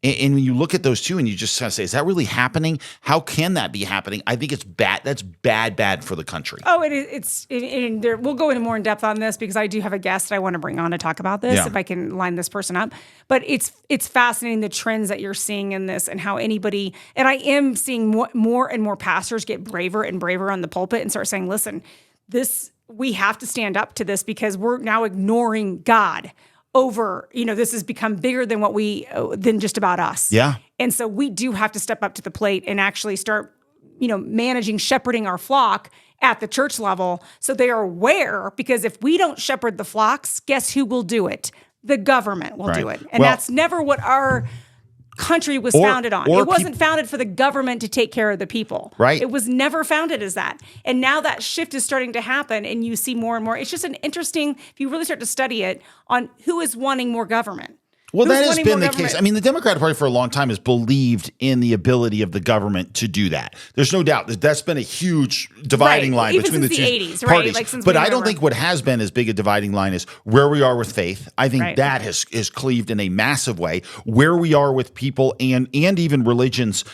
And when you look at those two and you just kind of say, is that really happening? How can that be happening? I think it's bad. That's bad for the country. Oh, we'll go into more in depth on this because I do have a guest I want to bring on to talk about this if I can line this person up. But it's fascinating the trends that you're seeing in this and how and I am seeing more and more pastors get braver and braver on the pulpit and start saying, listen, we have to stand up to this because we're now ignoring God. Over, this has become bigger than just about us. Yeah. And so we do have to step up to the plate and actually start, shepherding our flock at the church level so they are aware, because if we don't shepherd the flocks, guess who will do it? The government will do it. And that's never what our country was founded on. It wasn't founded for the government to take care of the people. Right. It was never founded as that. And now that shift is starting to happen and you see more and more. It's just an interesting, if you really start to study it, on who is wanting more government. Well, Who's that has wanting been more the case. government? I mean, the Democratic Party for a long time has believed in the ability of the government to do that. There's no doubt that that's been a huge dividing Right. line Even between the since two the 80s, right? parties. Like, since but we I don't remember. think what has been as big a dividing line is where we are with faith. I think Right. that has cleaved in a massive way. Where we are with people and even religions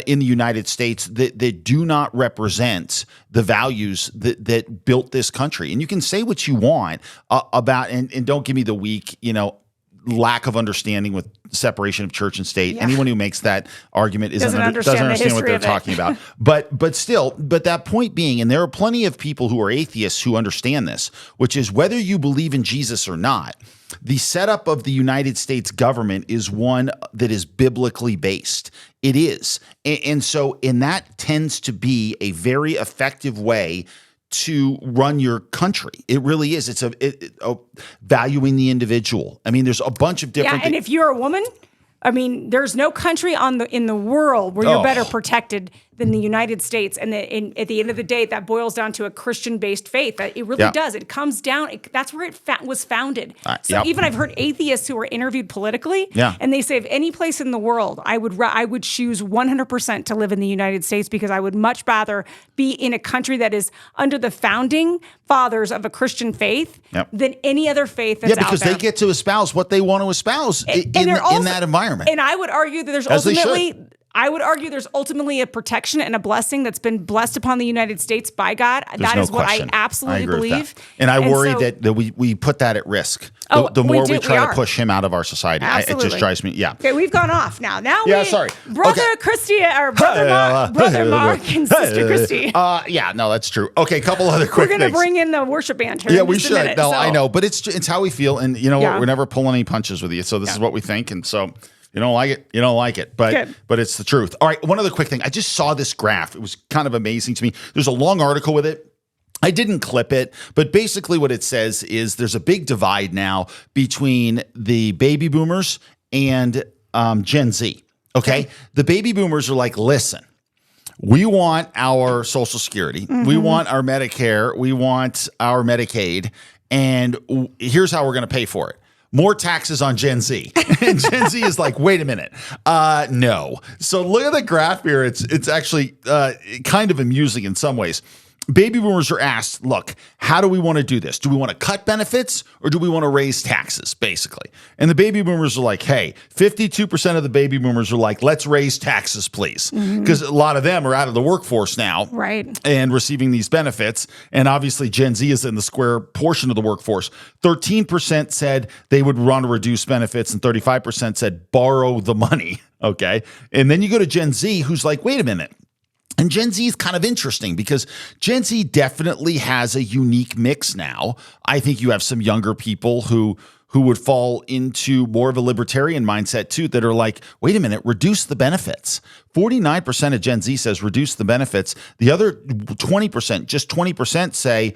in the United States that do not represent the values that built this country. And you can say what you want about, and don't give me the weak, lack of understanding with separation of church and state. Yeah. Anyone who makes that argument doesn't understand the understand what history they're of it. talking about. But that point being, and there are plenty of people who are atheists who understand this, which is whether you believe in Jesus or not, the setup of the United States government is one that is biblically based. It is. And that tends to be a very effective way to run your country. It really is. It's valuing the individual. I mean, there's a bunch of different. Yeah, and if you're a woman, I mean, there's no country in the world where you're better protected than the United States. And at the end of the day, that boils down to a Christian-based faith. It really does. It comes down. That's where it was founded. Even I've heard atheists who were interviewed politically, and they say, if any place in the world, I would choose 100% to live in the United States because I would much rather be in a country that is under the founding fathers of a Christian faith than any other faith that's out there. Yeah, because they get to espouse what they want to espouse in that environment. And I would argue that there's ultimately a protection and a blessing that's been blessed upon the United States by God. That is what I absolutely believe. And I worry that we put that at risk. The more we try to push him out of our society. It just drives me. Yeah. Okay, we've gone off now. Sorry. Brother Christy, or Brother Mark and Sister Christy. That's true. Okay, a couple other quick things. We're going to bring in the worship band here. Yeah, we should. I know, but it's how we feel. And you know what? Yeah. We're never pulling any punches with you. So this is what we think. And so you don't like it, you don't like it. But it's the truth. All right, one other quick thing. I just saw this graph. It was kind of amazing to me. There's a long article with it. I didn't clip it, but basically what it says is there's a big divide now between the baby boomers and Gen Z. Okay? The baby boomers are like, listen, we want our Social Security. Mm-hmm. We want our Medicare. We want our Medicaid. And here's how we're going to pay for it. More taxes on Gen Z. And Gen Z is like, wait a minute. No. So look at the graph here. It's actually kind of amusing in some ways. Baby boomers are asked, look, how do we want to do this? Do we want to cut benefits or do we want to raise taxes, basically? And the baby boomers are like, hey, 52% of the baby boomers are like, let's raise taxes, please. Because a lot of them are out of the workforce now. Right. And receiving these benefits. And obviously Gen Z is in the square portion of the workforce. 13% said they would want to reduce benefits and 35% said borrow the money. Okay. And then you go to Gen Z who's like, wait a minute. And Gen Z is kind of interesting because Gen Z definitely has a unique mix now. I think you have some younger people who would fall into more of a libertarian mindset too, that are like, wait a minute, reduce the benefits. 49% of Gen Z says reduce the benefits. The other 20%, just 20% say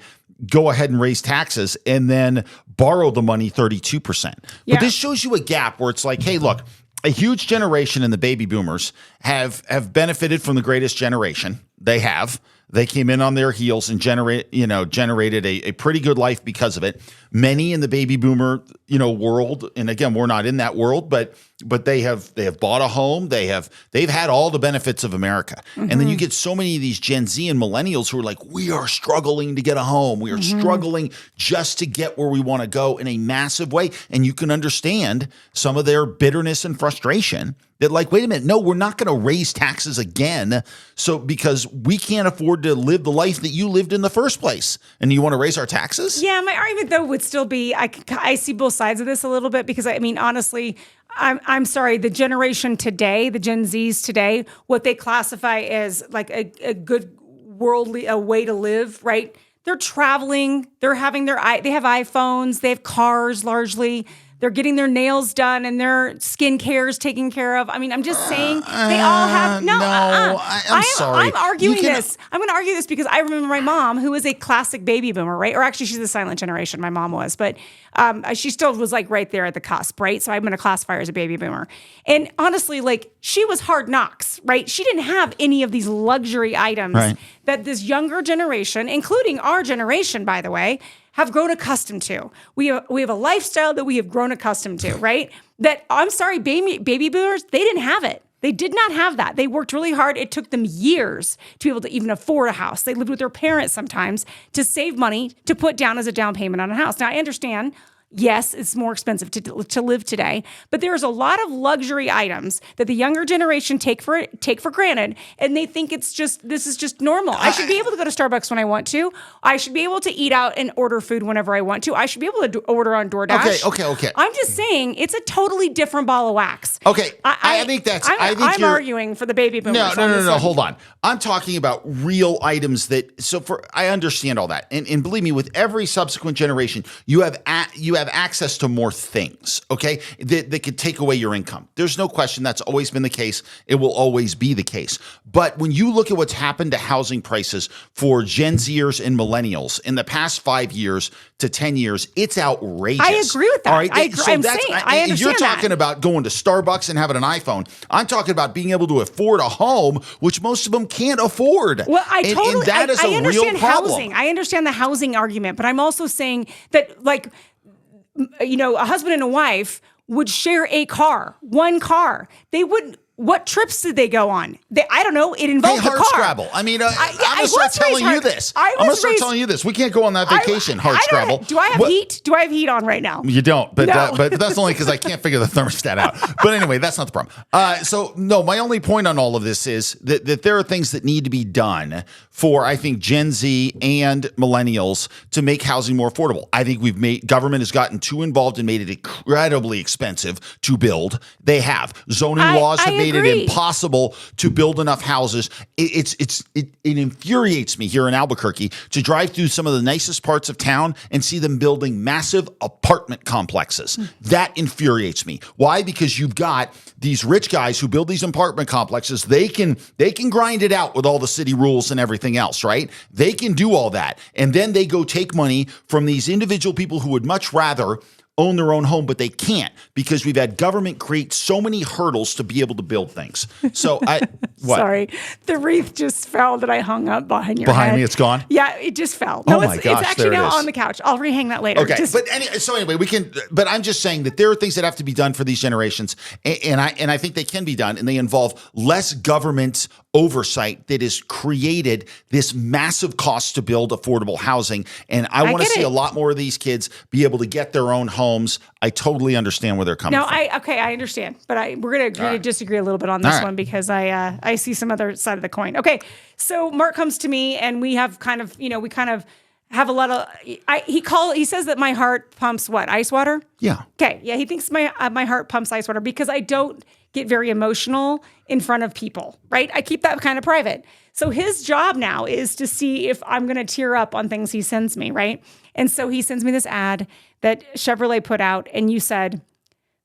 go ahead and raise taxes and then borrow the money, 32%. But this shows you a gap where it's like, hey, look, a huge generation in the baby boomers have benefited from the greatest generation. They have. They came in on their heels and generated a pretty good life because of it. Many in the baby boomer, world, and again, we're not in that world, but they have bought a home. They've had all the benefits of America. Mm-hmm. And then you get so many of these Gen Z and millennials who are like, we are struggling to get a home. We are struggling just to get where we want to go in a massive way. And you can understand some of their bitterness and frustration. That like, wait a minute, no, we're not going to raise taxes again. So because we can't afford to live the life that you lived in the first place. And you want to raise our taxes? Yeah, my argument though would still be, I see both sides of this a little bit because I mean, honestly, I'm sorry, the generation today, the Gen Zs today, what they classify as like a good worldly, a way to live, right? They're traveling, they have iPhones, they have cars largely. They're getting their nails done and their skin care is taken care of. I mean, I'm just saying they all have I'm sorry. I'm arguing this. I'm going to argue this because I remember my mom, who is a classic baby boomer, right? Or actually, she's the silent generation. My mom was, but she still was like right there at the cusp, right? So I'm going to classify her as a baby boomer. And honestly, like she was hard knocks, right? She didn't have any of these luxury items that this younger generation, including our generation, by the way, have grown accustomed to. We have a lifestyle that we have grown accustomed to, right? That, I'm sorry, baby boomers, they didn't have it. They did not have that. They worked really hard. It took them years to be able to even afford a house. They lived with their parents sometimes to save money to put down as a down payment on a house. Now, I understand, yes, it's more expensive to live today, but there's a lot of luxury items that the younger generation take for granted, and they think this is just normal. I should be able to go to Starbucks when I want to. I should be able to eat out and order food whenever I want to. I should be able to order on DoorDash. Okay. I'm just saying it's a totally different ball of wax. Okay, I think I'm arguing for the baby boomers. No. Hold on. I'm talking about real items I understand all that, and believe me, with every subsequent generation, you have access to more things, okay, that could take away your income. There's no question that's always been the case. It will always be the case. But when you look at what's happened to housing prices for Gen Zers and millennials in the past 5 years to 10 years, it's outrageous. I agree with that. All right? I understand You're talking about going to Starbucks and having an iPhone. I'm talking about being able to afford a home, which most of them can't afford. Well, and that is a real problem. Housing. I understand the housing argument, but I'm also saying that, like, a husband and a wife would share one car. They would. What trips did they go on? I don't know. It involved a car. Scrabble. I mean, I'm going to start telling you this. I'm going to start telling you this. We can't go on that vacation, Scrabble. Do I have heat? Do I have heat on right now? You don't, but that's only because I can't figure the thermostat out. But anyway, that's not the problem. My only point on all of this is that there are things that need to be done for, I think, Gen Z and millennials to make housing more affordable. I think government has gotten too involved and made it incredibly expensive to build. They have. Zoning laws have made it impossible to build enough houses. It infuriates me here in Albuquerque to drive through some of the nicest parts of town and see them building massive apartment complexes. That infuriates me. Why? Because you've got these rich guys who build these apartment complexes. They can grind it out with all the city rules and everything else, right? They can do all that. And then they go take money from these individual people who would much rather own their own home, but they can't because we've had government create so many hurdles to be able to build things. So what? Sorry, the wreath just fell that I hung up behind your head. Behind me, it's gone? Yeah, it just fell. No, it's actually now on the couch. I'll rehang that later. Okay, anyway, we can. But I'm just saying that there are things that have to be done for these generations, and I think they can be done, and they involve less government oversight that has created this massive cost to build affordable housing. And I want to see a lot more of these kids be able to get their own homes. I totally understand where they're coming from. I understand. But we're going to agree to disagree a little bit on this one because I see some other side of the coin. Okay, so Mark comes to me and we have kind of have a lot of. He says that my heart pumps what? Ice water? Yeah. Okay. Yeah. He thinks my heart pumps ice water because I don't get very emotional in front of people, right? I keep that kind of private. So his job now is to see if I'm going to tear up on things he sends me, right? And so he sends me this ad that Chevrolet put out, and you said,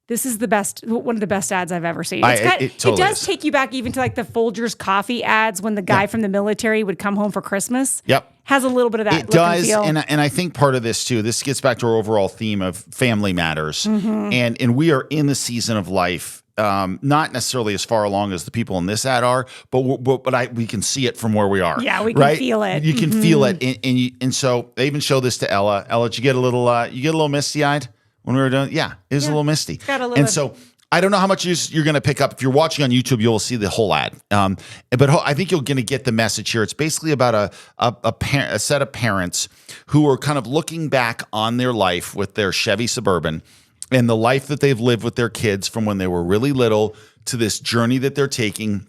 this is one of the best ads I've ever seen. It does take you back even to like the Folgers coffee ads when the guy from the military would come home for Christmas. Yep. Has a little bit of that. It does, and I think part of this too, this gets back to our overall theme of family matters. Mm-hmm. And we are in the season of life, not necessarily as far along as the people in this ad are, but we can see it from where we are. Yeah, we can feel it. You can feel it, and so they even show this to Ella. Ella, did you get a little misty eyed when we were doing? Yeah, it was a little misty. Got a little. And so I don't know how much you're going to pick up. If you're watching on YouTube, you'll see the whole ad. But I think you're going to get the message here. It's basically about a set of parents who are kind of looking back on their life with their Chevy Suburban and the life that they've lived with their kids from when they were really little to this journey that they're taking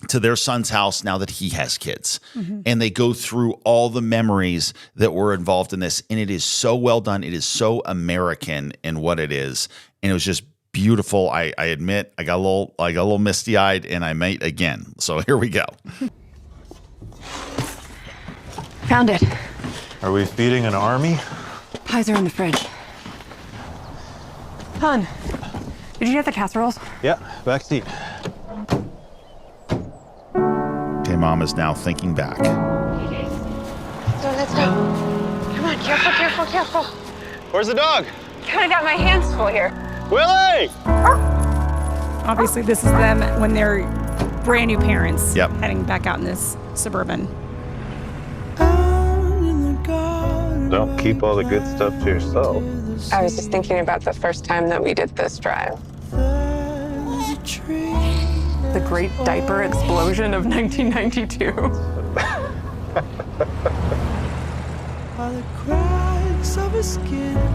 to their son's house now that he has kids. Mm-hmm. And they go through all the memories that were involved in this. And it is so well done. It is so American in what it is. And it was just beautiful. I admit I got a little misty eyed, and I might again. So here we go. Found it. Are we feeding an army? Pies are in the fridge. Hon, did you get the casseroles? Yeah, back seat. Okay, Mom is now thinking back. So let's go. Come on, careful. Where's the dog? I got my hands full here. Willie! Obviously, this is them when they're brand new parents. Yep. Heading back out in this Suburban. Don't keep all the good stuff to yourself. I was just thinking about the first time that we did this drive. The great diaper explosion of 1992.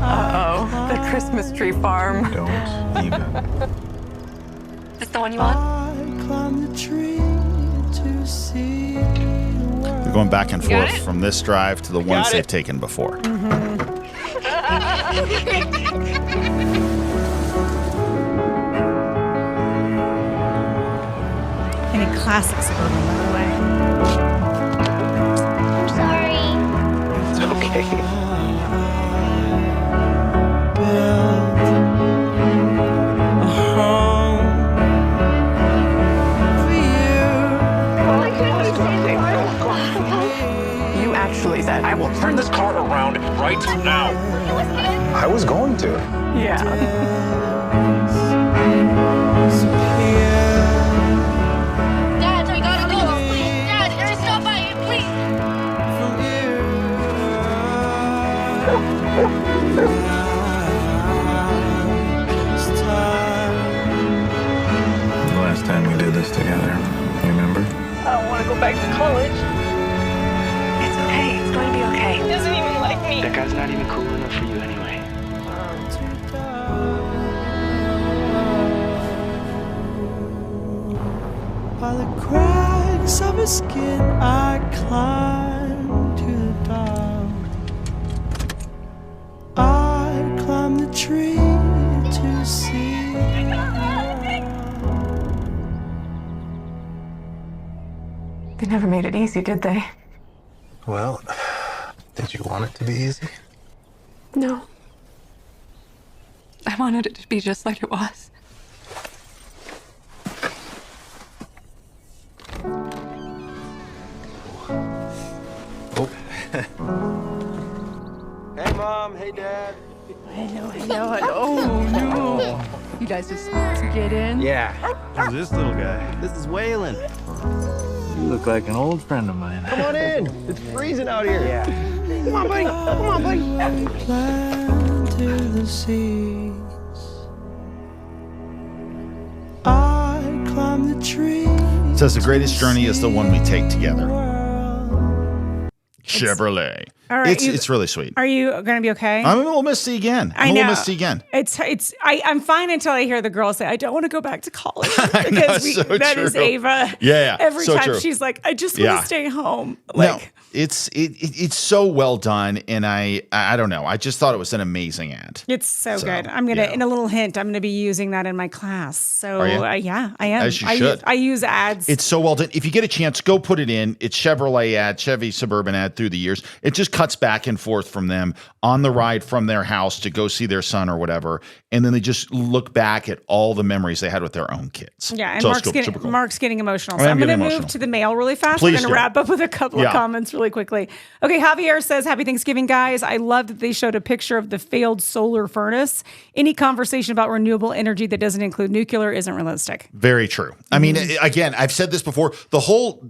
Uh-oh, the Christmas tree farm. Don't even. This the one you want? They're going back and got forth it? from this drive to the ones they've taken before. And a classic Suburban, by the way. I'm sorry. It's okay. You actually said, I will turn this car around right now. I was going to. Yeah. Dad, we gotta go. Please, Dad, just stop by it, please. The last time we did this together, you remember? I don't want to go back to college. It's okay. It's going to be okay. He doesn't even like me. That guy's not even cool enough for you anyway. By the cracks of his skin, I climb to the top. I climb the tree to see. They never made it easy, did they? Well, did you want it to be easy? No. I wanted it to be just like it was. Oh. Hey, Mom. Hey, Dad. Hello. Oh, no. You guys just get in? Yeah. Who's this little guy? This is Waylon. You look like an old friend of mine. Come on in. It's freezing out here. Yeah. Come on, buddy. Come on, buddy. Climb to the seas. I climb the tree. It says the greatest journey is the one we take together. Chevrolet. All right, It's really sweet. Are you going to be okay? I'm a little misty again. I know. I'm a little misty again. I'm fine until I hear the girls say, I don't want to go back to college. I know, Because so that is true. Ava. Yeah. Every so time true. she's like, I just want Yeah. to stay home. No, it's so well done, and I don't know. I just thought it was an amazing ad. It's so So, good. I'm going to, yeah. in a little hint, I'm going to be using that in my class. So, Are you? Yeah, I am. As you should. I use ads. It's so well done. If you get a chance, go put it in. It's Chevrolet ad, Chevy Suburban ad through the years. It just cuts back and forth from them on the ride from their house to go see their son or whatever, and then they just look back at all the memories they had with their own kids. Yeah, and So it's Mark's, cool, super cool. Mark's getting emotional. I So am I'm going to getting move emotional. to the mail really fast. Please We're going to do. wrap up with a couple Yeah. of comments really quickly. Okay, Javier says, Happy Thanksgiving, guys. I love that they showed a picture of the failed solar furnace. Any conversation about renewable energy that doesn't include nuclear isn't realistic. Very true. I mean, again, I've said this before. The whole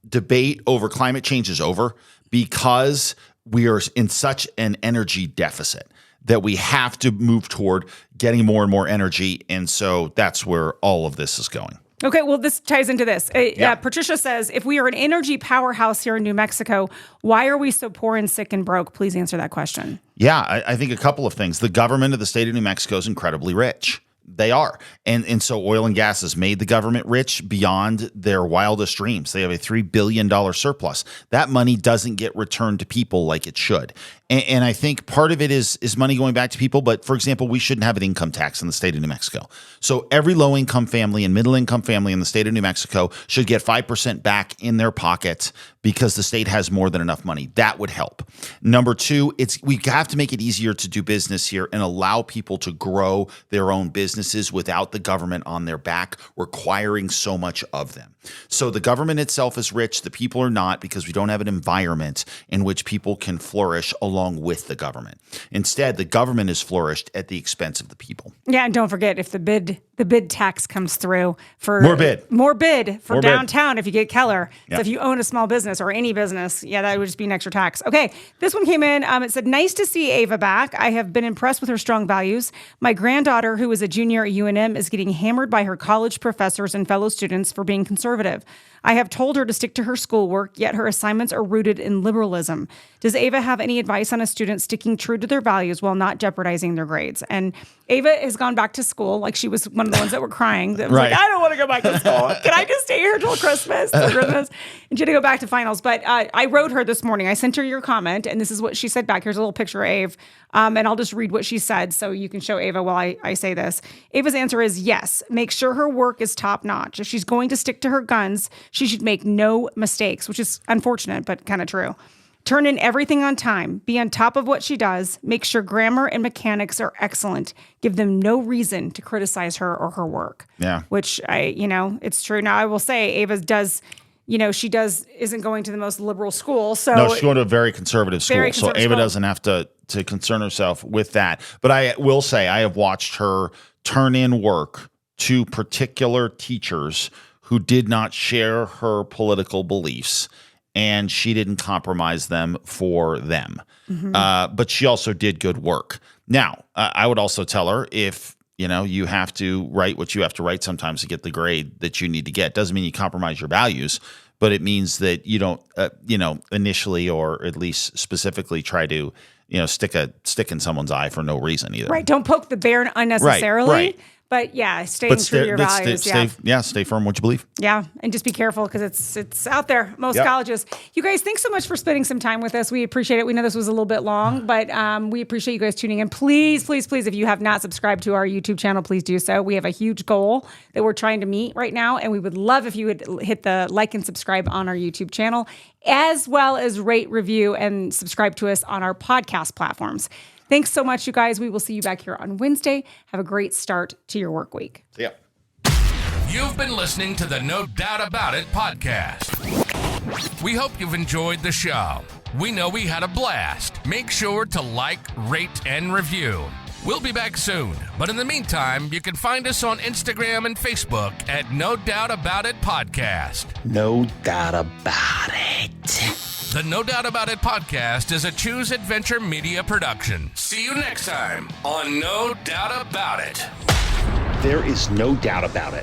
debate over climate change is over because we are in such an energy deficit that we have to move toward getting more and more energy. And so that's where all of this is going. Okay, well, this ties into this. Patricia says, if we are an energy powerhouse here in New Mexico, why are we so poor and sick and broke? Please answer that question. Yeah, I think a couple of things. The government of the state of New Mexico is incredibly rich. They are. And so oil and gas has made the government rich beyond their wildest dreams. They have a $3 billion surplus. That money doesn't get returned to people like it should. And I think part of it is money going back to people. But for example, we shouldn't have an income tax in the state of New Mexico. So every low income family and middle income family in the state of New Mexico should get 5% back in their pockets because the state has more than enough money. That would help. Number two, we have to make it easier to do business here and allow people to grow their own businesses without the government on their back requiring so much of them. So the government itself is rich. The people are not, because we don't have an environment in which people can flourish along with the government. Instead, the government is flourished at the expense of the people. Yeah, and don't forget, if the bid tax comes through for More bid for More bid. downtown, if you get Keller. Yeah. So if you own a small business, business or any business, yeah, that would just be an extra tax. Okay, this one came in. It said, nice to see Ava back. I have been impressed with her strong values. My granddaughter, who is a junior at UNM, is getting hammered by her college professors and fellow students for being conservative. I have told her to stick to her schoolwork, yet her assignments are rooted in liberalism. Does Ava have any advice on a student sticking true to their values while not jeopardizing their grades? And Ava has gone back to school. Like, she was one of the ones that were crying. That was Right. like, I don't want to go back to school. Can I just stay here till Christmas? And she had to go back to finals. But I wrote her this morning. I sent her your comment, and this is what she said back. Here's a little picture of Ava. And I'll just read what she said so you can show Ava while I say this. Ava's answer is yes. Make sure her work is top notch. If she's going to stick to her guns, she should make no mistakes, which is unfortunate, but kind of true. Turn in everything on time. Be on top of what she does. Make sure grammar and mechanics are excellent. Give them no reason to criticize her or her work. Yeah. Which it's true. Now, I will say Ava does, isn't going to the most liberal school. So no, she's going to a very conservative school. Very So conservative Ava school. doesn't have to concern herself with that. But I will say I have watched her turn in work to particular teachers who did not share her political beliefs, and she didn't compromise them for them. Mm-hmm. But she also did good work. Now, I would also tell her if you have to write what you have to write sometimes to get the grade that you need to get. Doesn't mean you compromise your values, but it means that you don't, initially or at least specifically try to, stick in someone's eye for no reason either. right, don't poke the bear unnecessarily. Right. But yeah, staying true to your values. Stay firm what you believe. Yeah, and just be careful because it's out there. Most colleges. You guys, thanks so much for spending some time with us. We appreciate it. We know this was a little bit long, but we appreciate you guys tuning in. Please, please, please, if you have not subscribed to our YouTube channel, please do so. We have a huge goal that we're trying to meet right now, and we would love if you would hit the like and subscribe on our YouTube channel, as well as rate, review, and subscribe to us on our podcast platforms. Thanks so much, you guys. We will see you back here on Wednesday. Have a great start to your work week. Yeah. You've been listening to the No Doubt About It podcast. We hope you've enjoyed the show. We know we had a blast. Make sure to like, rate, and review. We'll be back soon, but in the meantime, you can find us on Instagram and Facebook at No Doubt About It Podcast. No doubt about it. The No Doubt About It podcast is a Choose Adventure Media production. See you next time on No Doubt About It. There is no doubt about it.